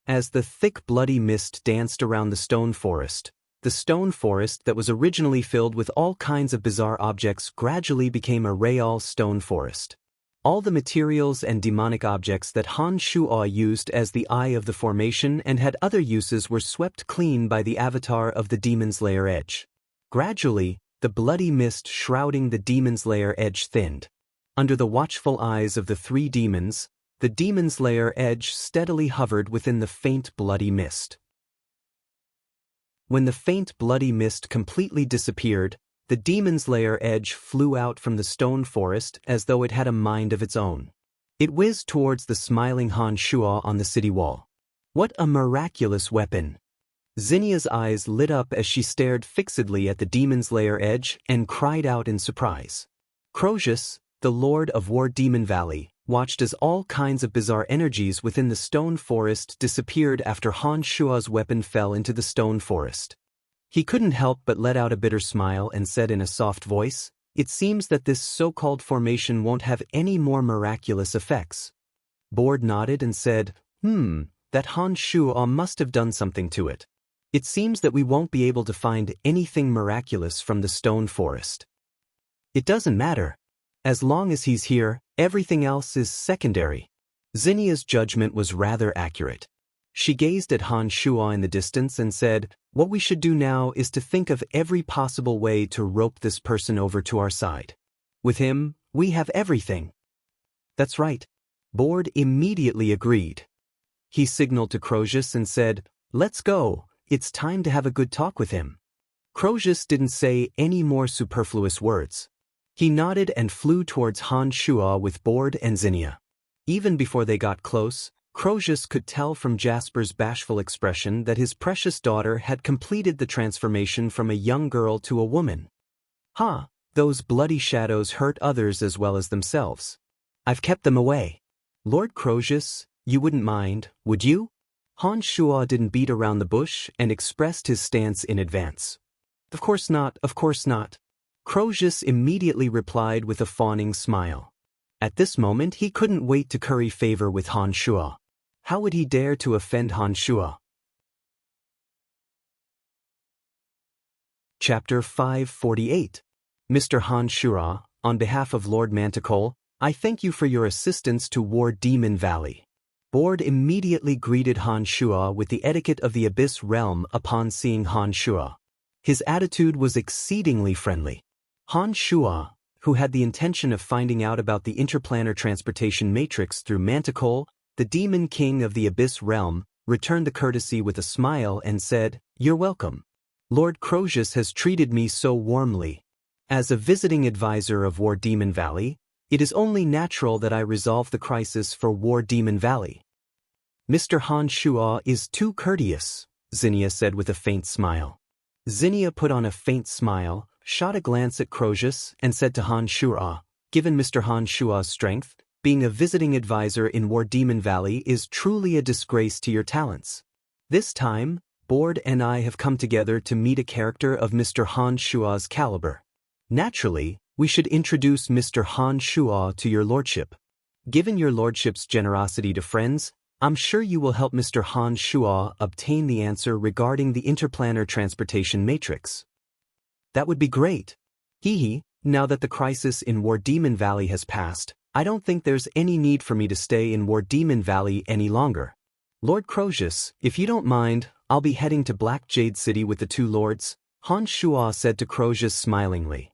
As the thick bloody mist danced around the stone forest that was originally filled with all kinds of bizarre objects gradually became a real stone forest. All the materials and demonic objects that Han Shuo used as the eye of the formation and had other uses were swept clean by the avatar of the demon's lair edge. Gradually, the bloody mist shrouding the demon's lair edge thinned. Under the watchful eyes of the three demons, the demon's lair edge steadily hovered within the faint bloody mist. When the faint bloody mist completely disappeared, the demon's lair edge flew out from the stone forest as though it had a mind of its own. It whizzed towards the smiling Han Shuo on the city wall. What a miraculous weapon! Xianxia's eyes lit up as she stared fixedly at the demon's lair edge and cried out in surprise. Crozius, the Lord of War Demon Valley, watched as all kinds of bizarre energies within the stone forest disappeared after Han Shuo's weapon fell into the stone forest. He couldn't help but let out a bitter smile and said in a soft voice, "It seems that this so-called formation won't have any more miraculous effects." Board nodded and said, That Han Shuo must have done something to it. It seems that we won't be able to find anything miraculous from the stone forest." "It doesn't matter. As long as he's here, everything else is secondary." Xianxia's judgment was rather accurate. She gazed at Han Shuo in the distance and said, "What we should do now is to think of every possible way to rope this person over to our side. With him, we have everything." "That's right." Board immediately agreed. He signaled to Crozius and said, "Let's go. It's time to have a good talk with him." Crozius didn't say any more superfluous words. He nodded and flew towards Han Shuo with Board and Xianxia. Even before they got close, Crozius could tell from Jasper's bashful expression that his precious daughter had completed the transformation from a young girl to a woman. Those bloody shadows hurt others as well as themselves. I've kept them away. Lord Crozius, you wouldn't mind, would you? Han Shuo didn't beat around the bush and expressed his stance in advance. Of course not, of course not. Crozius immediately replied with a fawning smile. At this moment he couldn't wait to curry favor with Han Shuo. How would he dare to offend Han Shuo? Chapter 548. Mr. Han Shuo, on behalf of Lord Manticore, I thank you for your assistance to War Demon Valley. Board immediately greeted Han Shuo with the etiquette of the Abyss Realm upon seeing Han Shuo. His attitude was exceedingly friendly. Han Shuo, who had the intention of finding out about the interplanar transportation matrix through Manticore, the demon king of the Abyss Realm, returned the courtesy with a smile and said, "You're welcome. Lord Crozius has treated me so warmly. As a visiting advisor of War Demon Valley, it is only natural that I resolve the crisis for War Demon Valley." "Mr. Han Shuo is too courteous," Xianxia said with a faint smile. Xianxia put on a faint smile, shot a glance at Crozius, and said to Han Shuo, "Given Mr. Han Shuo's strength, being a visiting advisor in War Demon Valley is truly a disgrace to your talents. This time, Board and I have come together to meet a character of Mr. Han Shuo's caliber. Naturally, we should introduce Mr. Han Shuo to your lordship. Given your lordship's generosity to friends, I'm sure you will help Mr. Han Shuo obtain the answer regarding the interplanar transportation matrix." "That would be great. Now that the crisis in War Demon Valley has passed, I don't think there's any need for me to stay in War Demon Valley any longer. Lord Crozius, if you don't mind, I'll be heading to Black Jade City with the two lords, Han Shuo said to Crozius smilingly.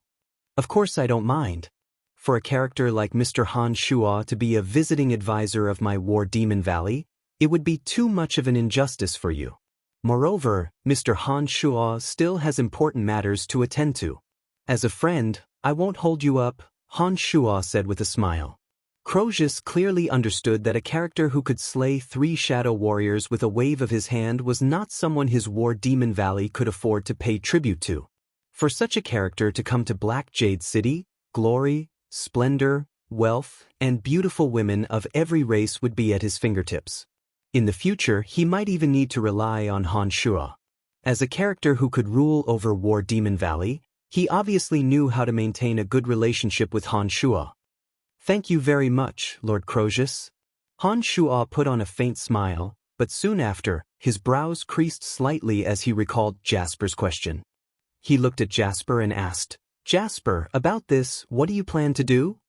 Of course I don't mind. For a character like Mr. Han Shuo to be a visiting advisor of my War Demon Valley, it would be too much of an injustice for you. Moreover, Mr. Han Shuo still has important matters to attend to. As a friend, I won't hold you up, Han Shuo said with a smile. Crozius clearly understood that a character who could slay 3 shadow warriors with a wave of his hand was not someone his War Demon Valley could afford to pay tribute to. For such a character to come to Black Jade City, glory, splendor, wealth, and beautiful women of every race would be at his fingertips. In the future, he might even need to rely on Han Shuo. As a character who could rule over War Demon Valley, he obviously knew how to maintain a good relationship with Han Shuo. Thank you very much, Lord Crozius. Han Shuo put on a faint smile, but soon after, his brows creased slightly as he recalled Jasper's question. He looked at Jasper and asked, Jasper, about this, what do you plan to do?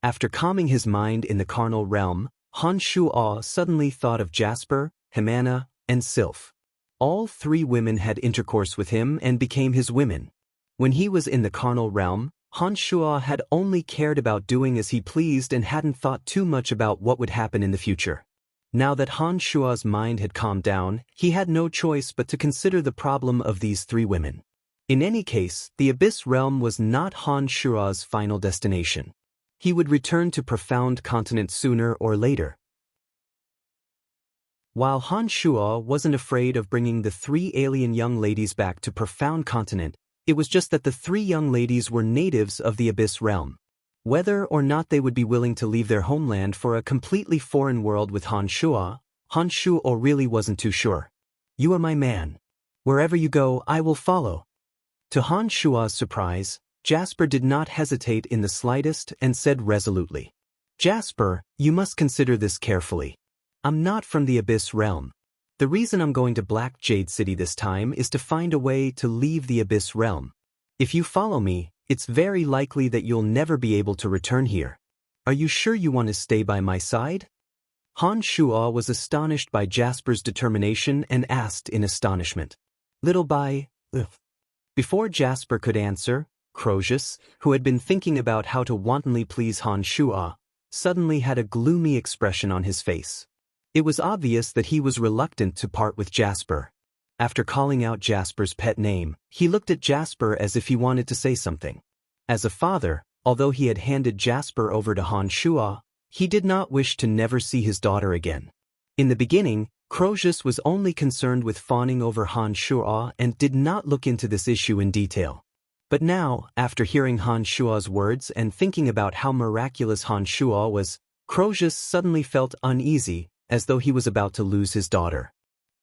After calming his mind in the carnal realm, Han Shuo suddenly thought of Jasper, Himana, and Sylph. All 3 women had intercourse with him and became his women. When he was in the carnal realm, Han Shuo had only cared about doing as he pleased and hadn't thought too much about what would happen in the future. Now that Han Shuo's mind had calmed down, he had no choice but to consider the problem of these 3 women. In any case, the Abyss Realm was not Han Shuo's final destination. He would return to Profound Continent sooner or later. While Han Shuo wasn't afraid of bringing the 3 alien young ladies back to Profound Continent, it was just that the 3 young ladies were natives of the Abyss Realm. Whether or not they would be willing to leave their homeland for a completely foreign world with Han Shuo really wasn't too sure. You are my man. Wherever you go, I will follow. To Han Shuo's surprise, Jasper did not hesitate in the slightest and said resolutely, Jasper, you must consider this carefully. I'm not from the Abyss Realm. The reason I'm going to Black Jade City this time is to find a way to leave the Abyss Realm. If you follow me, it's very likely that you'll never be able to return here. Are you sure you want to stay by my side? Han Shuo was astonished by Jasper's determination and asked in astonishment. Little by, Before Jasper could answer, Crozius, who had been thinking about how to wantonly please Han Shuo, suddenly had a gloomy expression on his face. It was obvious that he was reluctant to part with Jasper. After calling out Jasper's pet name, he looked at Jasper as if he wanted to say something. As a father, although he had handed Jasper over to Han Shuo, he did not wish to never see his daughter again. In the beginning, Crozius was only concerned with fawning over Han Shuo and did not look into this issue in detail. But now, after hearing Han Shuo's words and thinking about how miraculous Han Shuo was, Crozius suddenly felt uneasy, as though he was about to lose his daughter.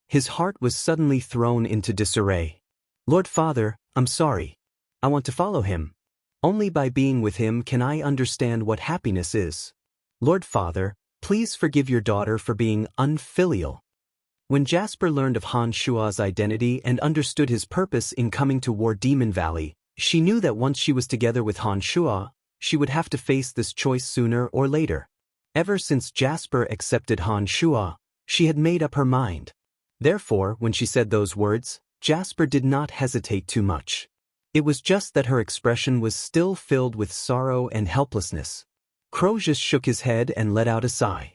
His heart was suddenly thrown into disarray. Lord Father, I'm sorry. I want to follow him. Only by being with him can I understand what happiness is. Lord Father, please forgive your daughter for being unfilial. When Jasper learned of Han Shuo's identity and understood his purpose in coming to War Demon Valley, she knew that once she was together with Han Shuo, she would have to face this choice sooner or later. Ever since Jasper accepted Han Shuo, she had made up her mind. Therefore, when she said those words, Jasper did not hesitate too much. It was just that her expression was still filled with sorrow and helplessness. Crozius shook his head and let out a sigh.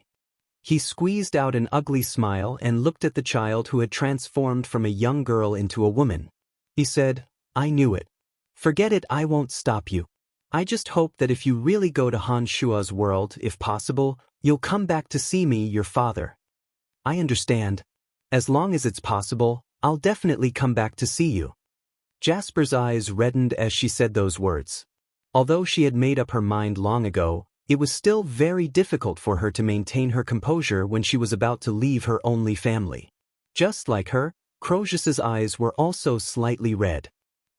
He squeezed out an ugly smile and looked at the child who had transformed from a young girl into a woman. He said, I knew it. Forget it, I won't stop you. I just hope that if you really go to Han Shuo's world, if possible, you'll come back to see me, your father. I understand. As long as it's possible, I'll definitely come back to see you. Jasper's eyes reddened as she said those words. Although she had made up her mind long ago, it was still very difficult for her to maintain her composure when she was about to leave her only family. Just like her, Crozius's eyes were also slightly red.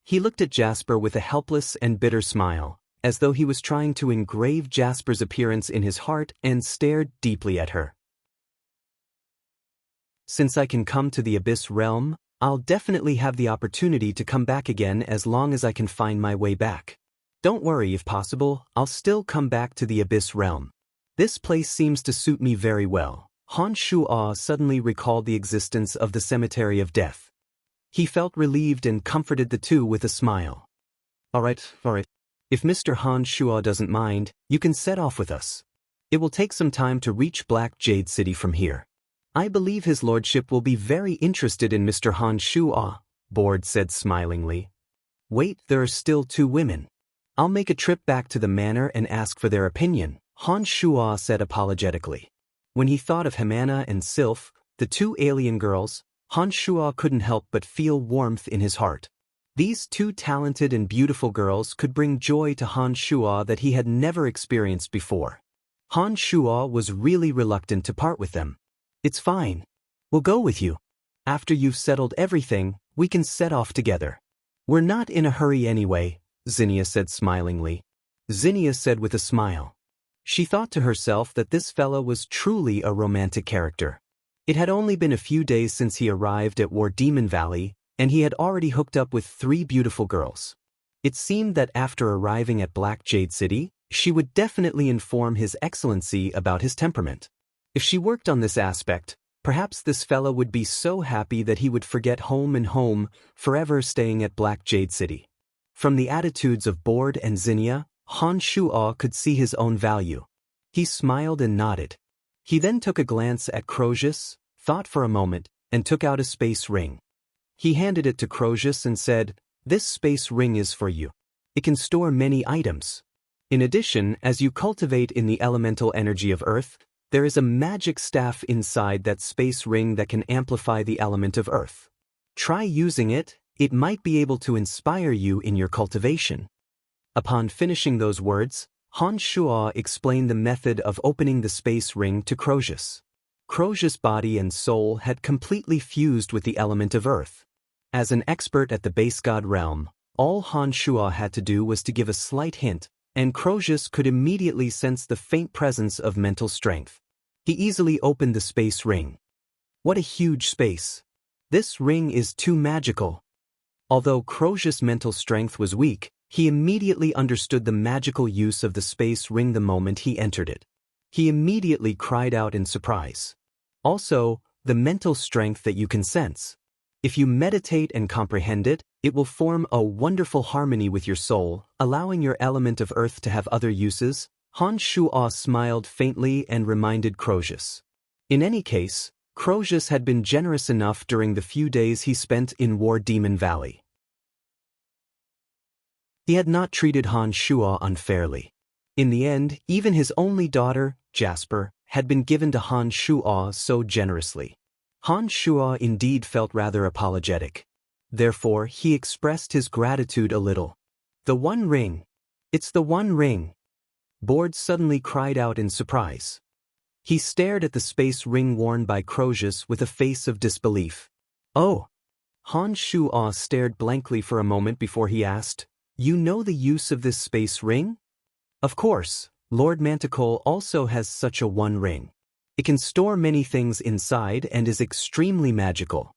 He looked at Jasper with a helpless and bitter smile, as though he was trying to engrave Jasper's appearance in his heart, and stared deeply at her. Since I can come to the Abyss Realm, I'll definitely have the opportunity to come back again as long as I can find my way back. Don't worry, if possible, I'll still come back to the Abyss Realm. This place seems to suit me very well. Han Shuo suddenly recalled the existence of the Cemetery of Death. He felt relieved and comforted the two with a smile. All right. If Mr. Han Shuo doesn't mind, you can set off with us. It will take some time to reach Black Jade City from here. I believe his lordship will be very interested in Mr. Han Shuo, Board said smilingly. Wait, there are still 2 women. I'll make a trip back to the manor and ask for their opinion, Han Shuo said apologetically. When he thought of Hemana and Sylph, the 2 alien girls, Han Shuo couldn't help but feel warmth in his heart. These 2 talented and beautiful girls could bring joy to Han Shuo that he had never experienced before. Han Shuo was really reluctant to part with them. It's fine. We'll go with you. After you've settled everything, we can set off together. We're not in a hurry anyway, Xianxia said smilingly. Xianxia said with a smile. She thought to herself that this fellow was truly a romantic character. It had only been a few days since he arrived at War Demon Valley, and he had already hooked up with 3 beautiful girls. It seemed that after arriving at Black Jade City, she would definitely inform His Excellency about his temperament. If she worked on this aspect, perhaps this fellow would be so happy that he would forget home and home, forever staying at Black Jade City. From the attitudes of Board and Xianxia, Han Shuo could see his own value. He smiled and nodded. He then took a glance at Crozius, thought for a moment, and took out a space ring. He handed it to Crozius and said, "This space ring is for you. It can store many items. In addition, as you cultivate in the elemental energy of Earth, there is a magic staff inside that space ring that can amplify the element of Earth. Try using it, it might be able to inspire you in your cultivation." Upon finishing those words, Han Shuo explained the method of opening the space ring to Crozius. Crozius' body and soul had completely fused with the element of Earth. As an expert at the base god realm, all Han Shuo had to do was to give a slight hint, and Crozius could immediately sense the faint presence of mental strength. He easily opened the space ring. What a huge space! This ring is too magical. Although Crozius' mental strength was weak, he immediately understood the magical use of the space ring the moment he entered it. He immediately cried out in surprise. Also, the mental strength that you can sense. If you meditate and comprehend it, it will form a wonderful harmony with your soul, allowing your element of Earth to have other uses. Han Shuo smiled faintly and reminded Crozius. In any case, Crozius had been generous enough during the few days he spent in War Demon Valley. He had not treated Han Shuo unfairly. In the end, even his only daughter, Jasper, had been given to Han Shuo so generously. Han Shuo indeed felt rather apologetic. Therefore, he expressed his gratitude a little. "The One Ring! It's the One Ring!" Board suddenly cried out in surprise. He stared at the space ring worn by Crozius with a face of disbelief. "Oh!" Han Shuo stared blankly for a moment before he asked, "You know the use of this space ring?" "Of course, Lord Manticore also has such a One Ring. It can store many things inside and is extremely magical.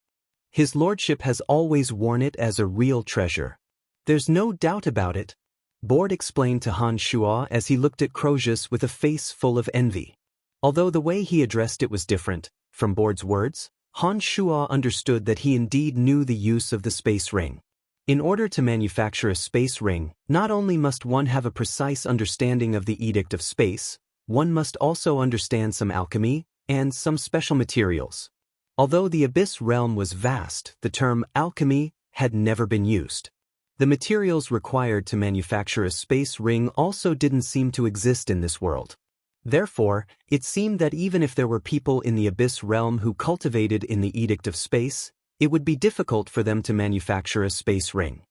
His lordship has always worn it as a real treasure. There's no doubt about it," Board explained to Han Shuo as he looked at Crozius with a face full of envy. Although the way he addressed it was different, from Board's words, Han Shuo understood that he indeed knew the use of the space ring. In order to manufacture a space ring, not only must one have a precise understanding of the Edict of Space, one must also understand some alchemy and some special materials. Although the Abyss realm was vast, the term alchemy had never been used. The materials required to manufacture a space ring also didn't seem to exist in this world. Therefore, it seemed that even if there were people in the Abyss realm who cultivated in the Edict of Space, it would be difficult for them to manufacture a space ring.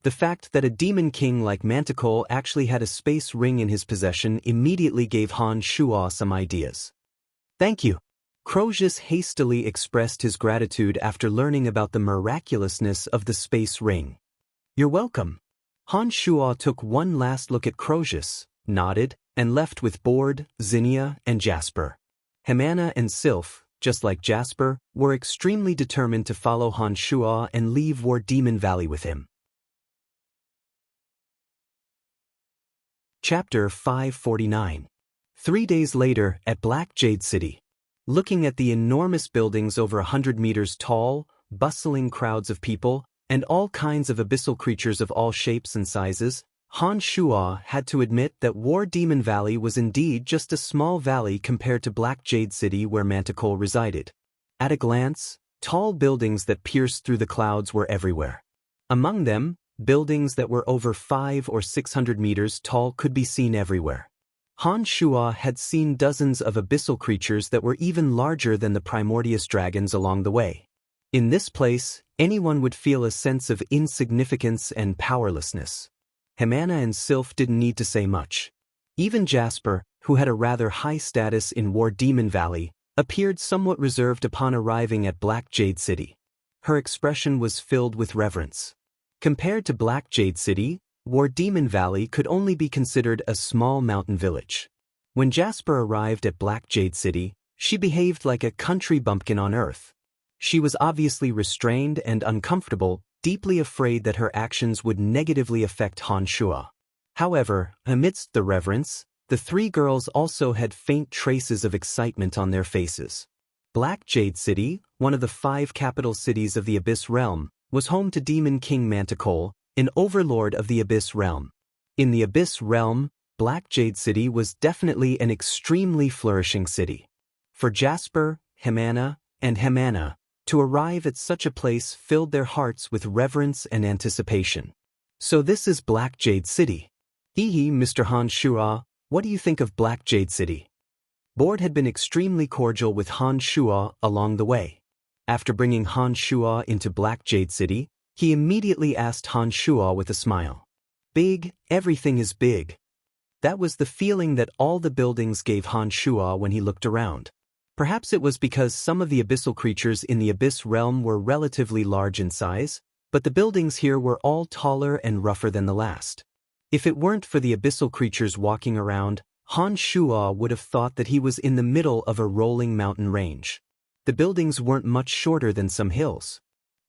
The fact that a demon king like Manticore actually had a space ring in his possession immediately gave Han Shuo some ideas. "Thank you." Crozius hastily expressed his gratitude after learning about the miraculousness of the space ring. "You're welcome." Han Shuo took one last look at Crozius, nodded, and left with Board, Xianxia, and Jasper. Hemana and Sylph, just like Jasper, were extremely determined to follow Han Shuo and leave War Demon Valley with him. Chapter 549. 3 days later, at Black Jade City. Looking at the enormous buildings over 100 meters tall, bustling crowds of people, and all kinds of abyssal creatures of all shapes and sizes, Han Shuo had to admit that War Demon Valley was indeed just a small valley compared to Black Jade City where Manticore resided. At a glance, tall buildings that pierced through the clouds were everywhere. Among them, buildings that were over 500 or 600 meters tall could be seen everywhere. Han Shuo had seen dozens of abyssal creatures that were even larger than the primordious dragons along the way. In this place, anyone would feel a sense of insignificance and powerlessness. Hemana and Sylph didn't need to say much. Even Jasper, who had a rather high status in War Demon Valley, appeared somewhat reserved upon arriving at Black Jade City. Her expression was filled with reverence. Compared to Black Jade City, War Demon Valley could only be considered a small mountain village. When Jasper arrived at Black Jade City, she behaved like a country bumpkin on earth. She was obviously restrained and uncomfortable, deeply afraid that her actions would negatively affect Han Shuo. However, amidst the reverence, the three girls also had faint traces of excitement on their faces. Black Jade City, one of the 5 capital cities of the Abyss Realm, was home to Demon King Manticore, an overlord of the Abyss Realm. In the Abyss Realm, Black Jade City was definitely an extremely flourishing city. For Jasper, Hemana, and Hemana, to arrive at such a place filled their hearts with reverence and anticipation. So this is Black Jade City. Hehe, Mr. Han Shuo, what do you think of Black Jade City? Board had been extremely cordial with Han Shuo along the way. After bringing Han Shuo into Black Jade City, he immediately asked Han Shuo with a smile. Big, everything is big. That was the feeling that all the buildings gave Han Shuo when he looked around. Perhaps it was because some of the abyssal creatures in the Abyss Realm were relatively large in size, but the buildings here were all taller and rougher than the last. If it weren't for the abyssal creatures walking around, Han Shuo would have thought that he was in the middle of a rolling mountain range. The buildings weren't much shorter than some hills.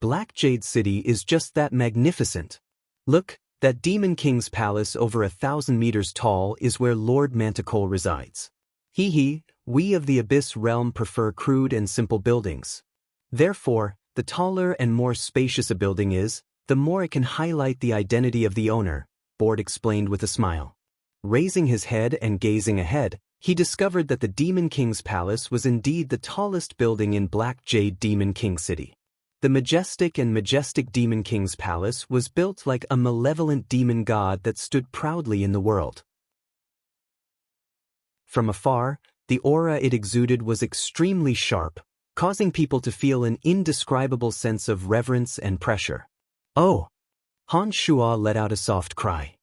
Black Jade City is just that magnificent. Look, that Demon King's palace over 1,000 meters tall is where Lord Manticore resides. Hehe, we of the Abyss Realm prefer crude and simple buildings. Therefore, the taller and more spacious a building is, the more it can highlight the identity of the owner, Board explained with a smile. Raising his head and gazing ahead, he discovered that the Demon King's palace was indeed the tallest building in Black Jade Demon King City. The majestic Demon King's palace was built like a malevolent demon god that stood proudly in the world. From afar, the aura it exuded was extremely sharp, causing people to feel an indescribable sense of reverence and pressure. Oh! Han Shuo let out a soft cry.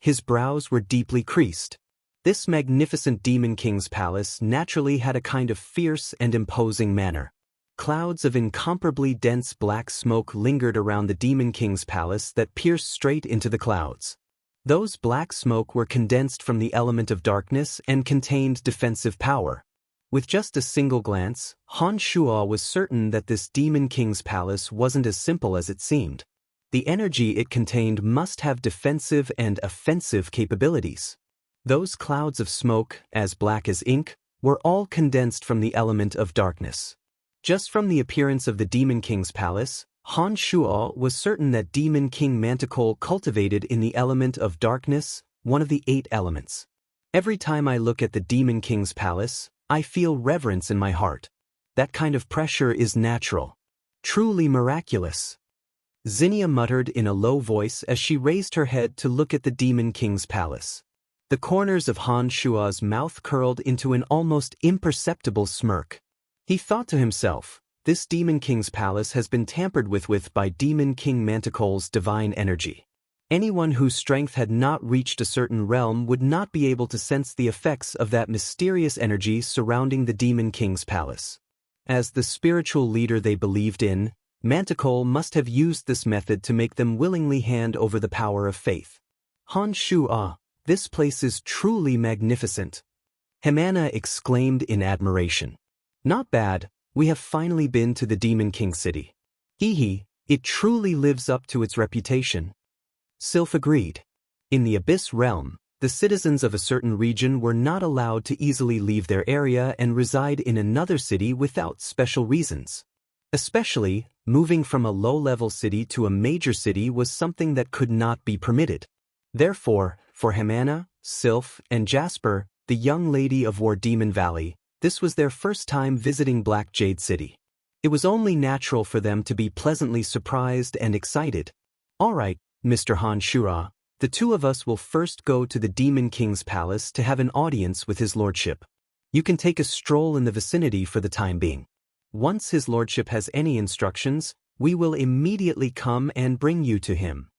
His brows were deeply creased. This magnificent Demon King's palace naturally had a kind of fierce and imposing manner. Clouds of incomparably dense black smoke lingered around the Demon King's palace that pierced straight into the clouds. Those black smoke were condensed from the element of darkness and contained defensive power. With just a single glance, Han Shuo was certain that this Demon King's palace wasn't as simple as it seemed. The energy it contained must have defensive and offensive capabilities. Those clouds of smoke, as black as ink, were all condensed from the element of darkness. Just from the appearance of the Demon King's palace, Han Shuo was certain that Demon King Manticore cultivated in the element of darkness, one of the 8 elements. Every time I look at the Demon King's palace, I feel reverence in my heart. That kind of pressure is natural. Truly miraculous. Xinia muttered in a low voice as she raised her head to look at the Demon King's palace. The corners of Han Shuo's mouth curled into an almost imperceptible smirk. He thought to himself, this Demon King's palace has been tampered with by Demon King Manticore's divine energy. Anyone whose strength had not reached a certain realm would not be able to sense the effects of that mysterious energy surrounding the Demon King's palace. As the spiritual leader they believed in, Manticore must have used this method to make them willingly hand over the power of faith. Han Shuo, this place is truly magnificent. Hemana exclaimed in admiration. Not bad, we have finally been to the Demon King City. Hehe, it truly lives up to its reputation. Sylph agreed. In the Abyss Realm, the the citizens of a certain region were not allowed to easily leave their area and reside in another city without special reasons. Especially, moving from a low-level city to a major city was something that could not be permitted. Therefore, for Hamana, Sylph, and Jasper, the young lady of War Demon Valley, this was their first time visiting Black Jade City. It was only natural for them to be pleasantly surprised and excited. "All right, Mr. Han Shura, the two of us will first go to the Demon King's palace to have an audience with his lordship. You can take a stroll in the vicinity for the time being. Once his lordship has any instructions, we will immediately come and bring you to him."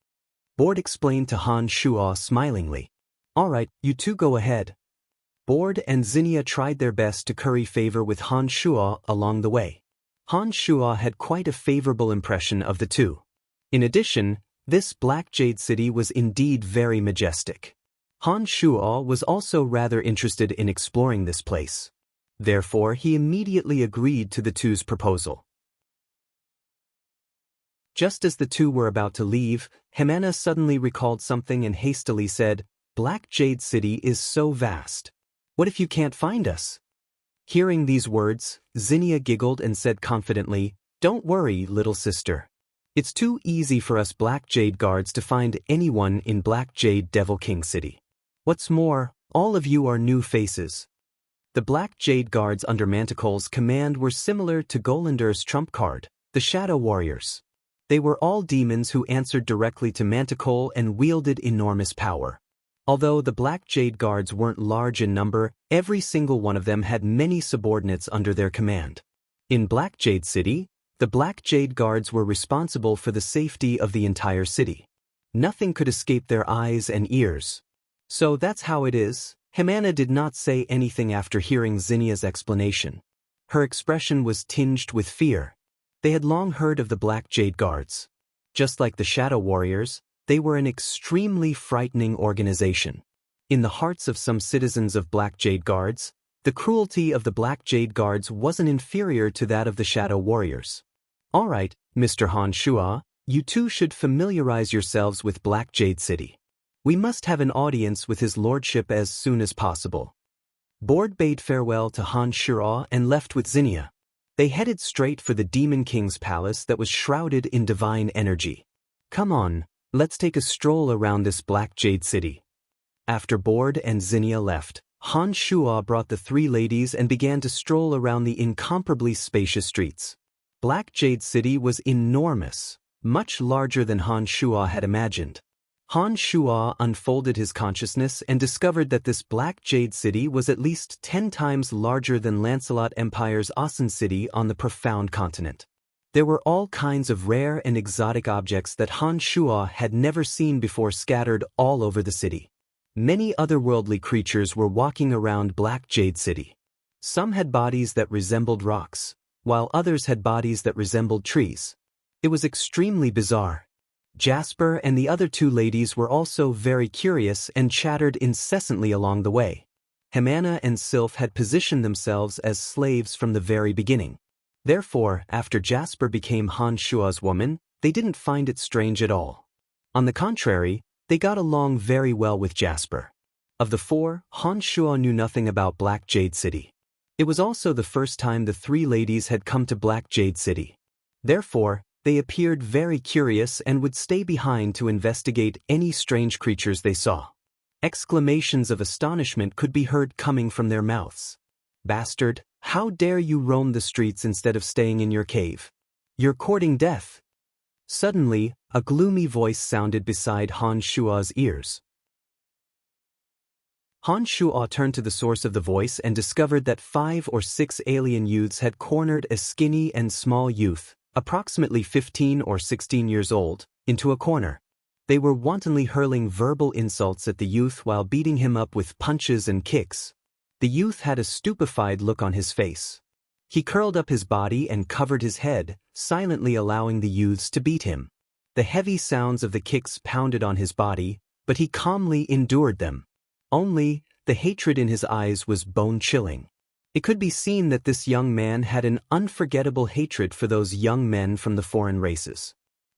Board explained to Han Shua smilingly. "All right, you two go ahead." Board and Xianxia tried their best to curry favor with Han Shua along the way. Han Shua had quite a favorable impression of the two. In addition, this Black Jade City was indeed very majestic. Han Shua was also rather interested in exploring this place. Therefore, he immediately agreed to the two's proposal. Just as the two were about to leave, Hamana suddenly recalled something and hastily said, "Black Jade City is so vast. What if you can't find us?" Hearing these words, Xianxia giggled and said confidently, "Don't worry, little sister. It's too easy for us Black Jade guards to find anyone in Black Jade Devil King City. What's more, all of you are new faces." The Black Jade guards under Manticle's command were similar to Golander's trump card, the Shadow Warriors. They were all demons who answered directly to Manticle and wielded enormous power. Although the Black Jade guards weren't large in number, every single one of them had many subordinates under their command. In Black Jade City, the Black Jade guards were responsible for the safety of the entire city. Nothing could escape their eyes and ears. "So that's how it is." Hamana did not say anything after hearing Zinnia's explanation. Her expression was tinged with fear. They had long heard of the Black Jade guards. Just like the Shadow Warriors, they were an extremely frightening organization. In the hearts of some citizens of Black Jade guards, the cruelty of the Black Jade guards wasn't inferior to that of the Shadow Warriors. "All right, Mr. Han Shua, you two should familiarize yourselves with Black Jade City. We must have an audience with his lordship as soon as possible." Board bade farewell to Han Shura and left with Xianxia. They headed straight for the Demon King's palace that was shrouded in divine energy. "Come on, let's take a stroll around this Black Jade City." After Board and Xianxia left, Han Shua brought the three ladies and began to stroll around the incomparably spacious streets. Black Jade City was enormous, much larger than Han Shua had imagined. Han Shua unfolded his consciousness and discovered that this Black Jade City was at least 10 times larger than Lancelot Empire's Asen City on the profound continent. There were all kinds of rare and exotic objects that Han Shua had never seen before scattered all over the city. Many otherworldly creatures were walking around Black Jade City. Some had bodies that resembled rocks, while others had bodies that resembled trees. It was extremely bizarre. Jasper and the other two ladies were also very curious and chattered incessantly along the way. Hamana and Sylph had positioned themselves as slaves from the very beginning. Therefore, after Jasper became Han Shua's woman, they didn't find it strange at all. On the contrary, they got along very well with Jasper. Of the four, Han Shua knew nothing about Black Jade City. It was also the first time the three ladies had come to Black Jade City. Therefore, they appeared very curious and would stay behind to investigate any strange creatures they saw. Exclamations of astonishment could be heard coming from their mouths. "Bastard, how dare you roam the streets instead of staying in your cave? You're courting death." Suddenly, a gloomy voice sounded beside Han Shua's ears. Han Shua turned to the source of the voice and discovered that 5 or 6 alien youths had cornered a skinny and small youth, approximately 15 or 16 years old, into a corner. They were wantonly hurling verbal insults at the youth while beating him up with punches and kicks. The youth had a stupefied look on his face. He curled up his body and covered his head, silently allowing the youths to beat him. The heavy sounds of the kicks pounded on his body, but he calmly endured them. Only, the hatred in his eyes was bone-chilling. It could be seen that this young man had an unforgettable hatred for those young men from the foreign races.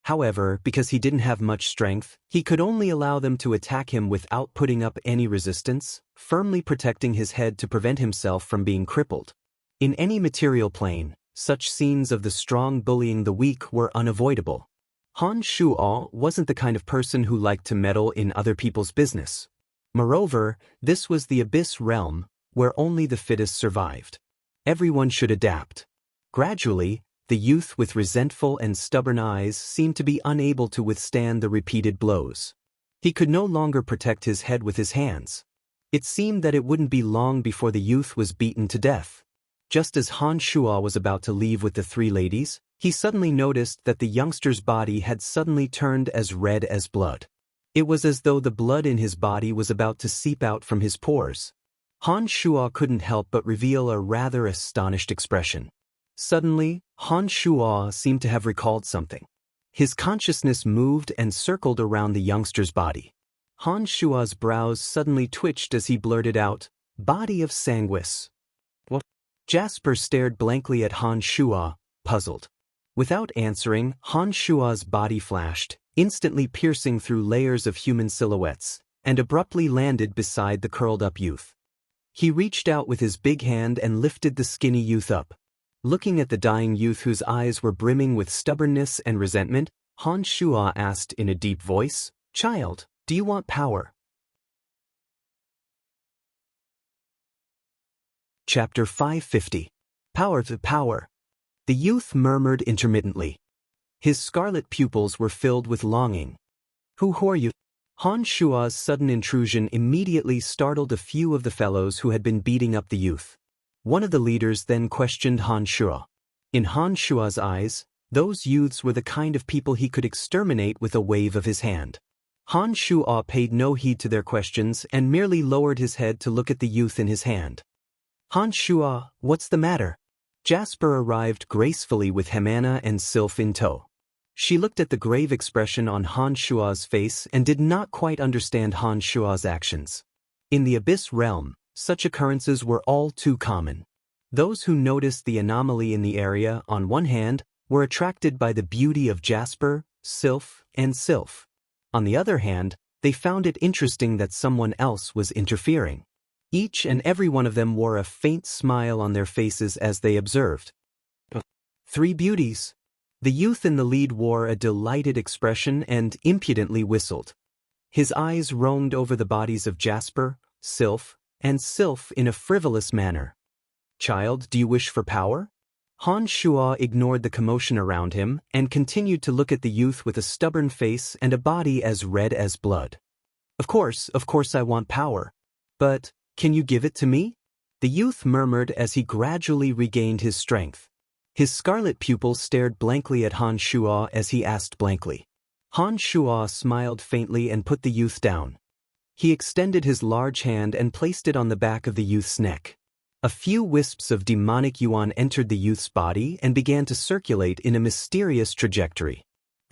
However, because he didn't have much strength, he could only allow them to attack him without putting up any resistance, firmly protecting his head to prevent himself from being crippled. In any material plane, such scenes of the strong bullying the weak were unavoidable. Han Shuo wasn't the kind of person who liked to meddle in other people's business. Moreover, this was the Abyss realm, where only the fittest survived. Everyone should adapt. Gradually, the youth with resentful and stubborn eyes seemed to be unable to withstand the repeated blows. He could no longer protect his head with his hands. It seemed that it wouldn't be long before the youth was beaten to death. Just as Han Shuo was about to leave with the three ladies, he suddenly noticed that the youngster's body had suddenly turned as red as blood. It was as though the blood in his body was about to seep out from his pores. Han Shuo couldn't help but reveal a rather astonished expression. Suddenly, Han Shuo seemed to have recalled something. His consciousness moved and circled around the youngster's body. Han Shuo's brows suddenly twitched as he blurted out, "Body of Sanguis." What? Jasper stared blankly at Han Shuo, puzzled. Without answering, Han Shuo's body flashed, instantly piercing through layers of human silhouettes, and abruptly landed beside the curled-up youth. He reached out with his big hand and lifted the skinny youth up. Looking at the dying youth whose eyes were brimming with stubbornness and resentment, Han Shuo asked in a deep voice, "Child, do you want power?" Chapter 550. Power to Power. The youth murmured intermittently. His scarlet pupils were filled with longing. Who are you?" Han Shuo's sudden intrusion immediately startled a few of the fellows who had been beating up the youth. One of the leaders then questioned Han Shuo. In Han Shuo's eyes, those youths were the kind of people he could exterminate with a wave of his hand. Han Shuo paid no heed to their questions and merely lowered his head to look at the youth in his hand. "Han Shuo, what's the matter?" Jasper arrived gracefully with Hemana and Sylph in tow. She looked at the grave expression on Han Shuo's face and did not quite understand Han Shuo's actions. In the Abyss realm, such occurrences were all too common. Those who noticed the anomaly in the area, on one hand, were attracted by the beauty of Jasper, Sylph, and Sylph. On the other hand, they found it interesting that someone else was interfering. Each and every one of them wore a faint smile on their faces as they observed. Three beauties. The youth in the lead wore a delighted expression and impudently whistled. His eyes roamed over the bodies of Jasper, Sylph, and Sylph in a frivolous manner. "Child, do you wish for power?" Han Shuo ignored the commotion around him and continued to look at the youth with a stubborn face and a body as red as blood. Of course I want power. But, can you give it to me?" The youth murmured as he gradually regained his strength. His scarlet pupils stared blankly at Han Shuo as he asked blankly. Han Shuo smiled faintly and put the youth down. He extended his large hand and placed it on the back of the youth's neck. A few wisps of demonic yuan entered the youth's body and began to circulate in a mysterious trajectory.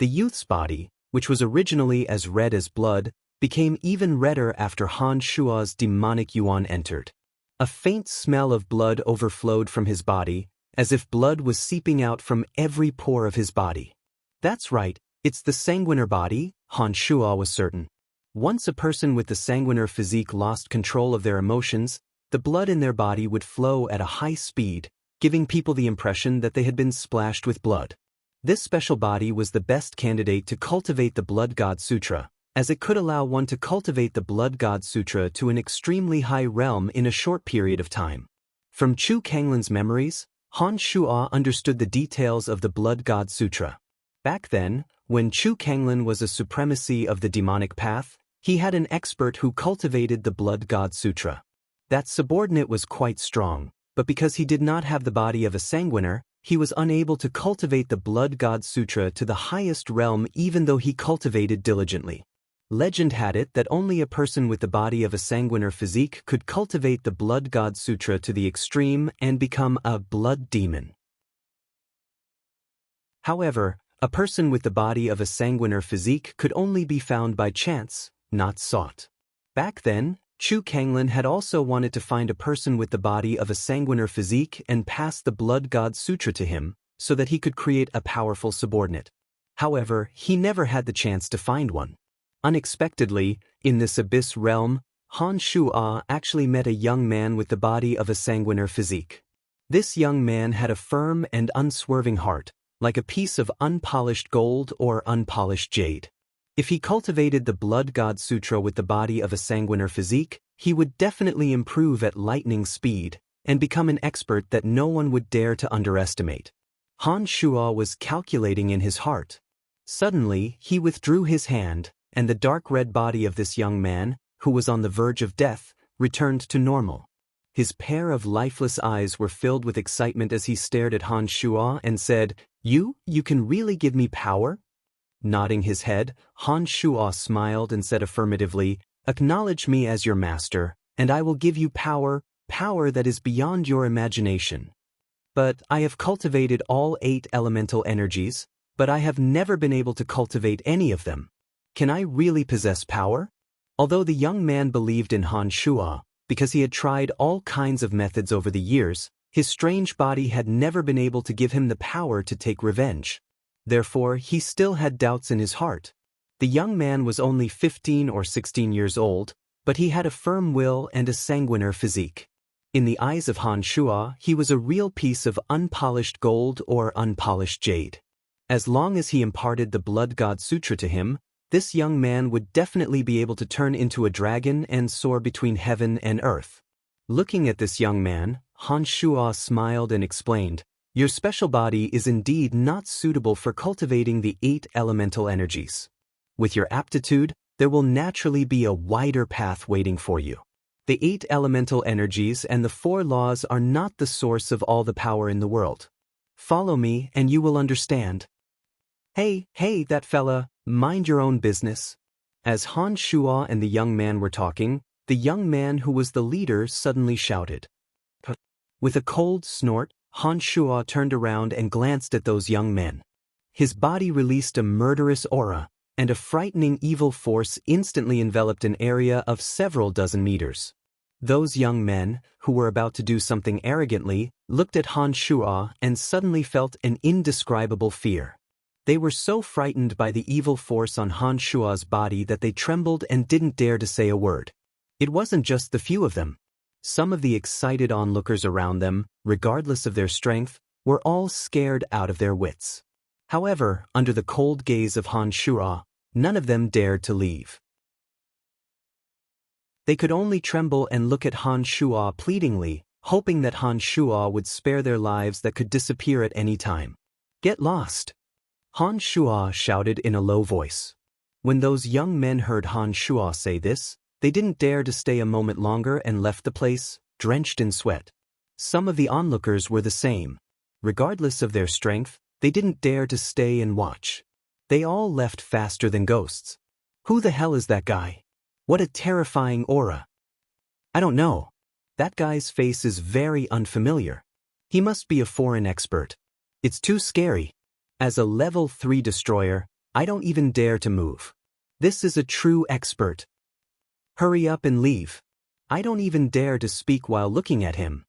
The youth's body, which was originally as red as blood, became even redder after Han Shuo's demonic yuan entered. A faint smell of blood overflowed from his body, as if blood was seeping out from every pore of his body. "That's right, it's the sanguiner body," Han Shuo was certain. Once a person with the sanguiner physique lost control of their emotions, the blood in their body would flow at a high speed, giving people the impression that they had been splashed with blood. This special body was the best candidate to cultivate the Blood God Sutra, as it could allow one to cultivate the Blood God Sutra to an extremely high realm in a short period of time. From Chu Kanglin's memories, Han Shuo understood the details of the Blood God Sutra. Back then, when Chu Kanglin was a supremacy of the demonic path, he had an expert who cultivated the Blood God Sutra. That subordinate was quite strong, but because he did not have the body of a sanguiner, he was unable to cultivate the Blood God Sutra to the highest realm even though he cultivated diligently. Legend had it that only a person with the body of a sanguiner physique could cultivate the Blood God Sutra to the extreme and become a blood demon. However, a person with the body of a sanguiner physique could only be found by chance, not sought. Back then, Chu Kanglin had also wanted to find a person with the body of a sanguiner physique and pass the Blood God Sutra to him, so that he could create a powerful subordinate. However, he never had the chance to find one. Unexpectedly, in this abyss realm, Han Shuo actually met a young man with the body of a sanguiner physique. This young man had a firm and unswerving heart, like a piece of unpolished gold or unpolished jade. If he cultivated the Blood God Sutra with the body of a sanguiner physique, he would definitely improve at lightning speed and become an expert that no one would dare to underestimate. Han Shuo was calculating in his heart. Suddenly, he withdrew his hand, and the dark red body of this young man, who was on the verge of death, returned to normal. His pair of lifeless eyes were filled with excitement as he stared at Han Shuo and said, You can really give me power?" Nodding his head, Han Shuo smiled and said affirmatively, "Acknowledge me as your master, and I will give you power that is beyond your imagination. But I have cultivated all 8 elemental energies, but I have never been able to cultivate any of them. Can I really possess power?" Although the young man believed in Han Shuo, because he had tried all kinds of methods over the years, his strange body had never been able to give him the power to take revenge. Therefore, he still had doubts in his heart. The young man was only 15 or 16 years old, but he had a firm will and a sanguiner physique. In the eyes of Han Shuo, he was a real piece of unpolished gold or unpolished jade. As long as he imparted the Blood God Sutra to him, this young man would definitely be able to turn into a dragon and soar between heaven and earth. Looking at this young man, Han Shuo smiled and explained, "Your special body is indeed not suitable for cultivating the 8 elemental energies. With your aptitude, there will naturally be a wider path waiting for you. The 8 elemental energies and the 4 laws are not the source of all the power in the world. Follow me and you will understand." Hey, that fella, mind your own business." As Han Shuo and the young man were talking, the young man who was the leader suddenly shouted. With a cold snort, Han Shuo turned around and glanced at those young men. His body released a murderous aura, and a frightening evil force instantly enveloped an area of several dozen meters. Those young men, who were about to do something arrogantly, looked at Han Shuo and suddenly felt an indescribable fear. They were so frightened by the evil force on Han Shuo's body that they trembled and didn't dare to say a word. It wasn't just the few of them. Some of the excited onlookers around them, regardless of their strength, were all scared out of their wits. However, under the cold gaze of Han Shuo, none of them dared to leave. They could only tremble and look at Han Shuo pleadingly, hoping that Han Shuo would spare their lives that could disappear at any time. "Get lost!" Han Shuo shouted in a low voice. When those young men heard Han Shuo say this, they didn't dare to stay a moment longer and left the place, drenched in sweat. Some of the onlookers were the same. Regardless of their strength, they didn't dare to stay and watch. They all left faster than ghosts. "Who the hell is that guy? What a terrifying aura. I don't know. That guy's face is very unfamiliar. He must be a foreign expert. It's too scary. As a level 3 destroyer, I don't even dare to move. This is a true expert. Hurry up and leave. I don't even dare to speak while looking at him."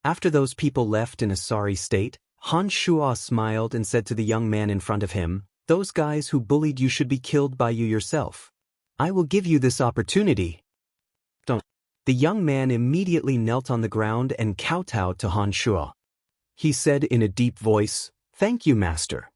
After those people left in a sorry state, Han Shuo smiled and said to the young man in front of him, "Those guys who bullied you should be killed by you yourself. I will give you this opportunity." Don't. The young man immediately knelt on the ground and kowtowed to Han Shuo. He said in a deep voice, "Thank you, master."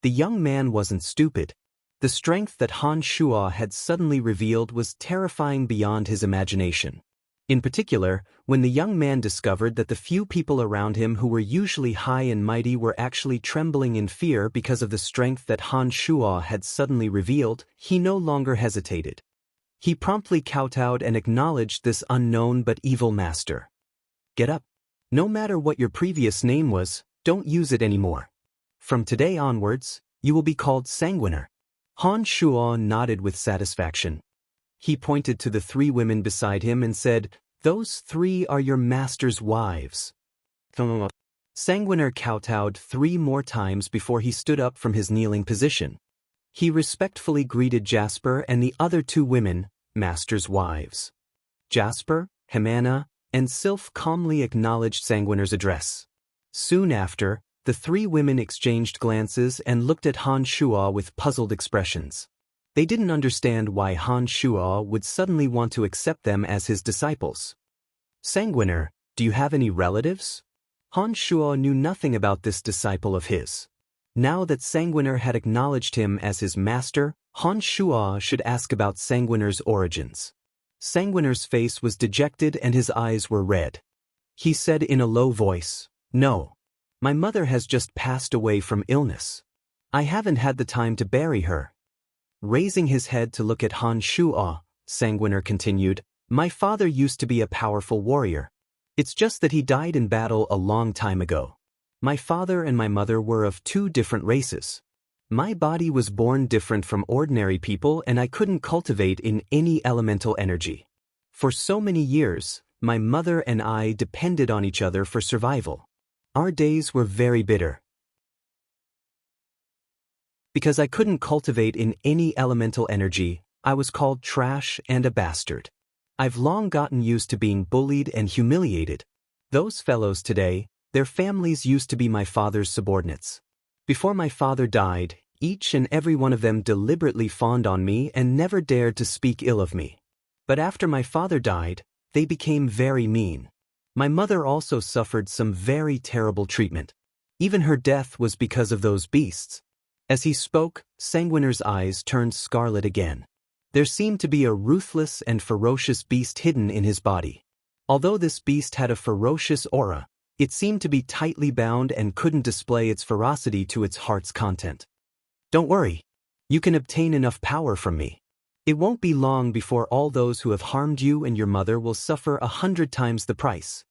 The young man wasn't stupid. The strength that Han Shuo had suddenly revealed was terrifying beyond his imagination. In particular, when the young man discovered that the few people around him who were usually high and mighty were actually trembling in fear because of the strength that Han Shuo had suddenly revealed, he no longer hesitated. He promptly kowtowed and acknowledged this unknown but evil master. "Get up. No matter what your previous name was, don't use it anymore. From today onwards, you will be called Sanguiner." Han Shuo nodded with satisfaction. He pointed to the 3 women beside him and said, "Those 3 are your master's wives." Sanguiner kowtowed 3 more times before he stood up from his kneeling position. He respectfully greeted Jasper and the other 2 women, master's wives. Jasper, Hemana, and Sylph calmly acknowledged Sanguiner's address. Soon after, The three women exchanged glances and looked at Han Shuo with puzzled expressions. They didn't understand why Han Shuo would suddenly want to accept them as his disciples. Sanguiner, do you have any relatives? Han Shuo knew nothing about this disciple of his. Now that Sanguiner had acknowledged him as his master, Han Shuo should ask about Sanguiner's origins. Sanguiner's face was dejected and his eyes were red. He said in a low voice, "No. My mother has just passed away from illness. I haven't had the time to bury her." Raising his head to look at Han Shuo, Sanguiner continued, "My father used to be a powerful warrior. It's just that he died in battle a long time ago. My father and my mother were of two different races. My body was born different from ordinary people and I couldn't cultivate in any elemental energy. For so many years, my mother and I depended on each other for survival. Our days were very bitter. Because I couldn't cultivate in any elemental energy, I was called trash and a bastard. I've long gotten used to being bullied and humiliated. Those fellows today, their families used to be my father's subordinates. Before my father died, each and every one of them deliberately fawned on me and never dared to speak ill of me. But after my father died, they became very mean. My mother also suffered some very terrible treatment. Even her death was because of those beasts." As he spoke, Sanguiner's eyes turned scarlet again. There seemed to be a ruthless and ferocious beast hidden in his body. Although this beast had a ferocious aura, it seemed to be tightly bound and couldn't display its ferocity to its heart's content. "Don't worry. You can obtain enough power from me. It won't be long before all those who have harmed you and your mother will suffer 100 times the price."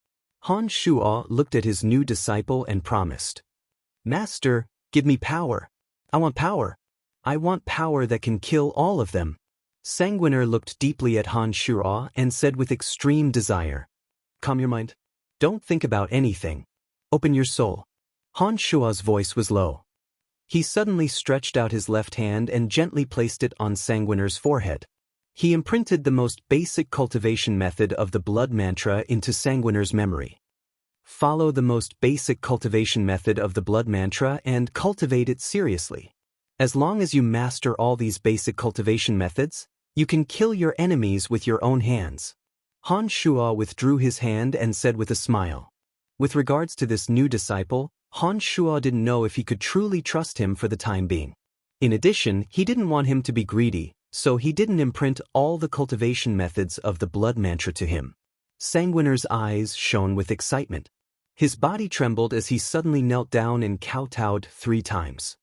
Han Shuo looked at his new disciple and promised, "Master, give me power. I want power. I want power that can kill all of them." Sanguiner looked deeply at Han Shuo and said with extreme desire, "Calm your mind. Don't think about anything. Open your soul." Han Shuo's voice was low. He suddenly stretched out his left hand and gently placed it on Sanguiner's forehead. He imprinted the most basic cultivation method of the blood mantra into Sanguiner's memory. Follow the most basic cultivation method of the blood mantra and cultivate it seriously. As long as you master all these basic cultivation methods, you can kill your enemies with your own hands. Han Shuo withdrew his hand and said with a smile. With regards to this new disciple, Han Shuo didn't know if he could truly trust him for the time being. In addition, he didn't want him to be greedy, so he didn't imprint all the cultivation methods of the blood mantra to him. Sanguiner's eyes shone with excitement. His body trembled as he suddenly knelt down and kowtowed 3 times.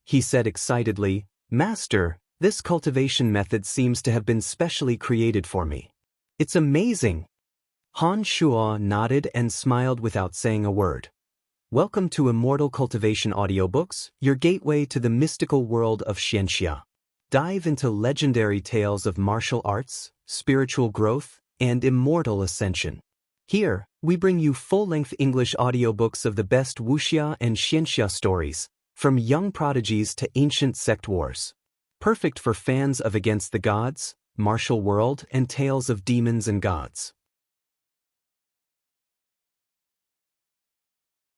He said excitedly, "Master, this cultivation method seems to have been specially created for me. It's amazing." Han Shuo nodded and smiled without saying a word. "Welcome to Immortal Cultivation Audiobooks, your gateway to the mystical world of Xianxia. Dive into legendary tales of martial arts, spiritual growth, and immortal ascension. Here, we bring you full-length English audiobooks of the best Wuxia and Xianxia stories, from young prodigies to ancient sect wars. Perfect for fans of Against the Gods, Martial World, and tales of demons and gods.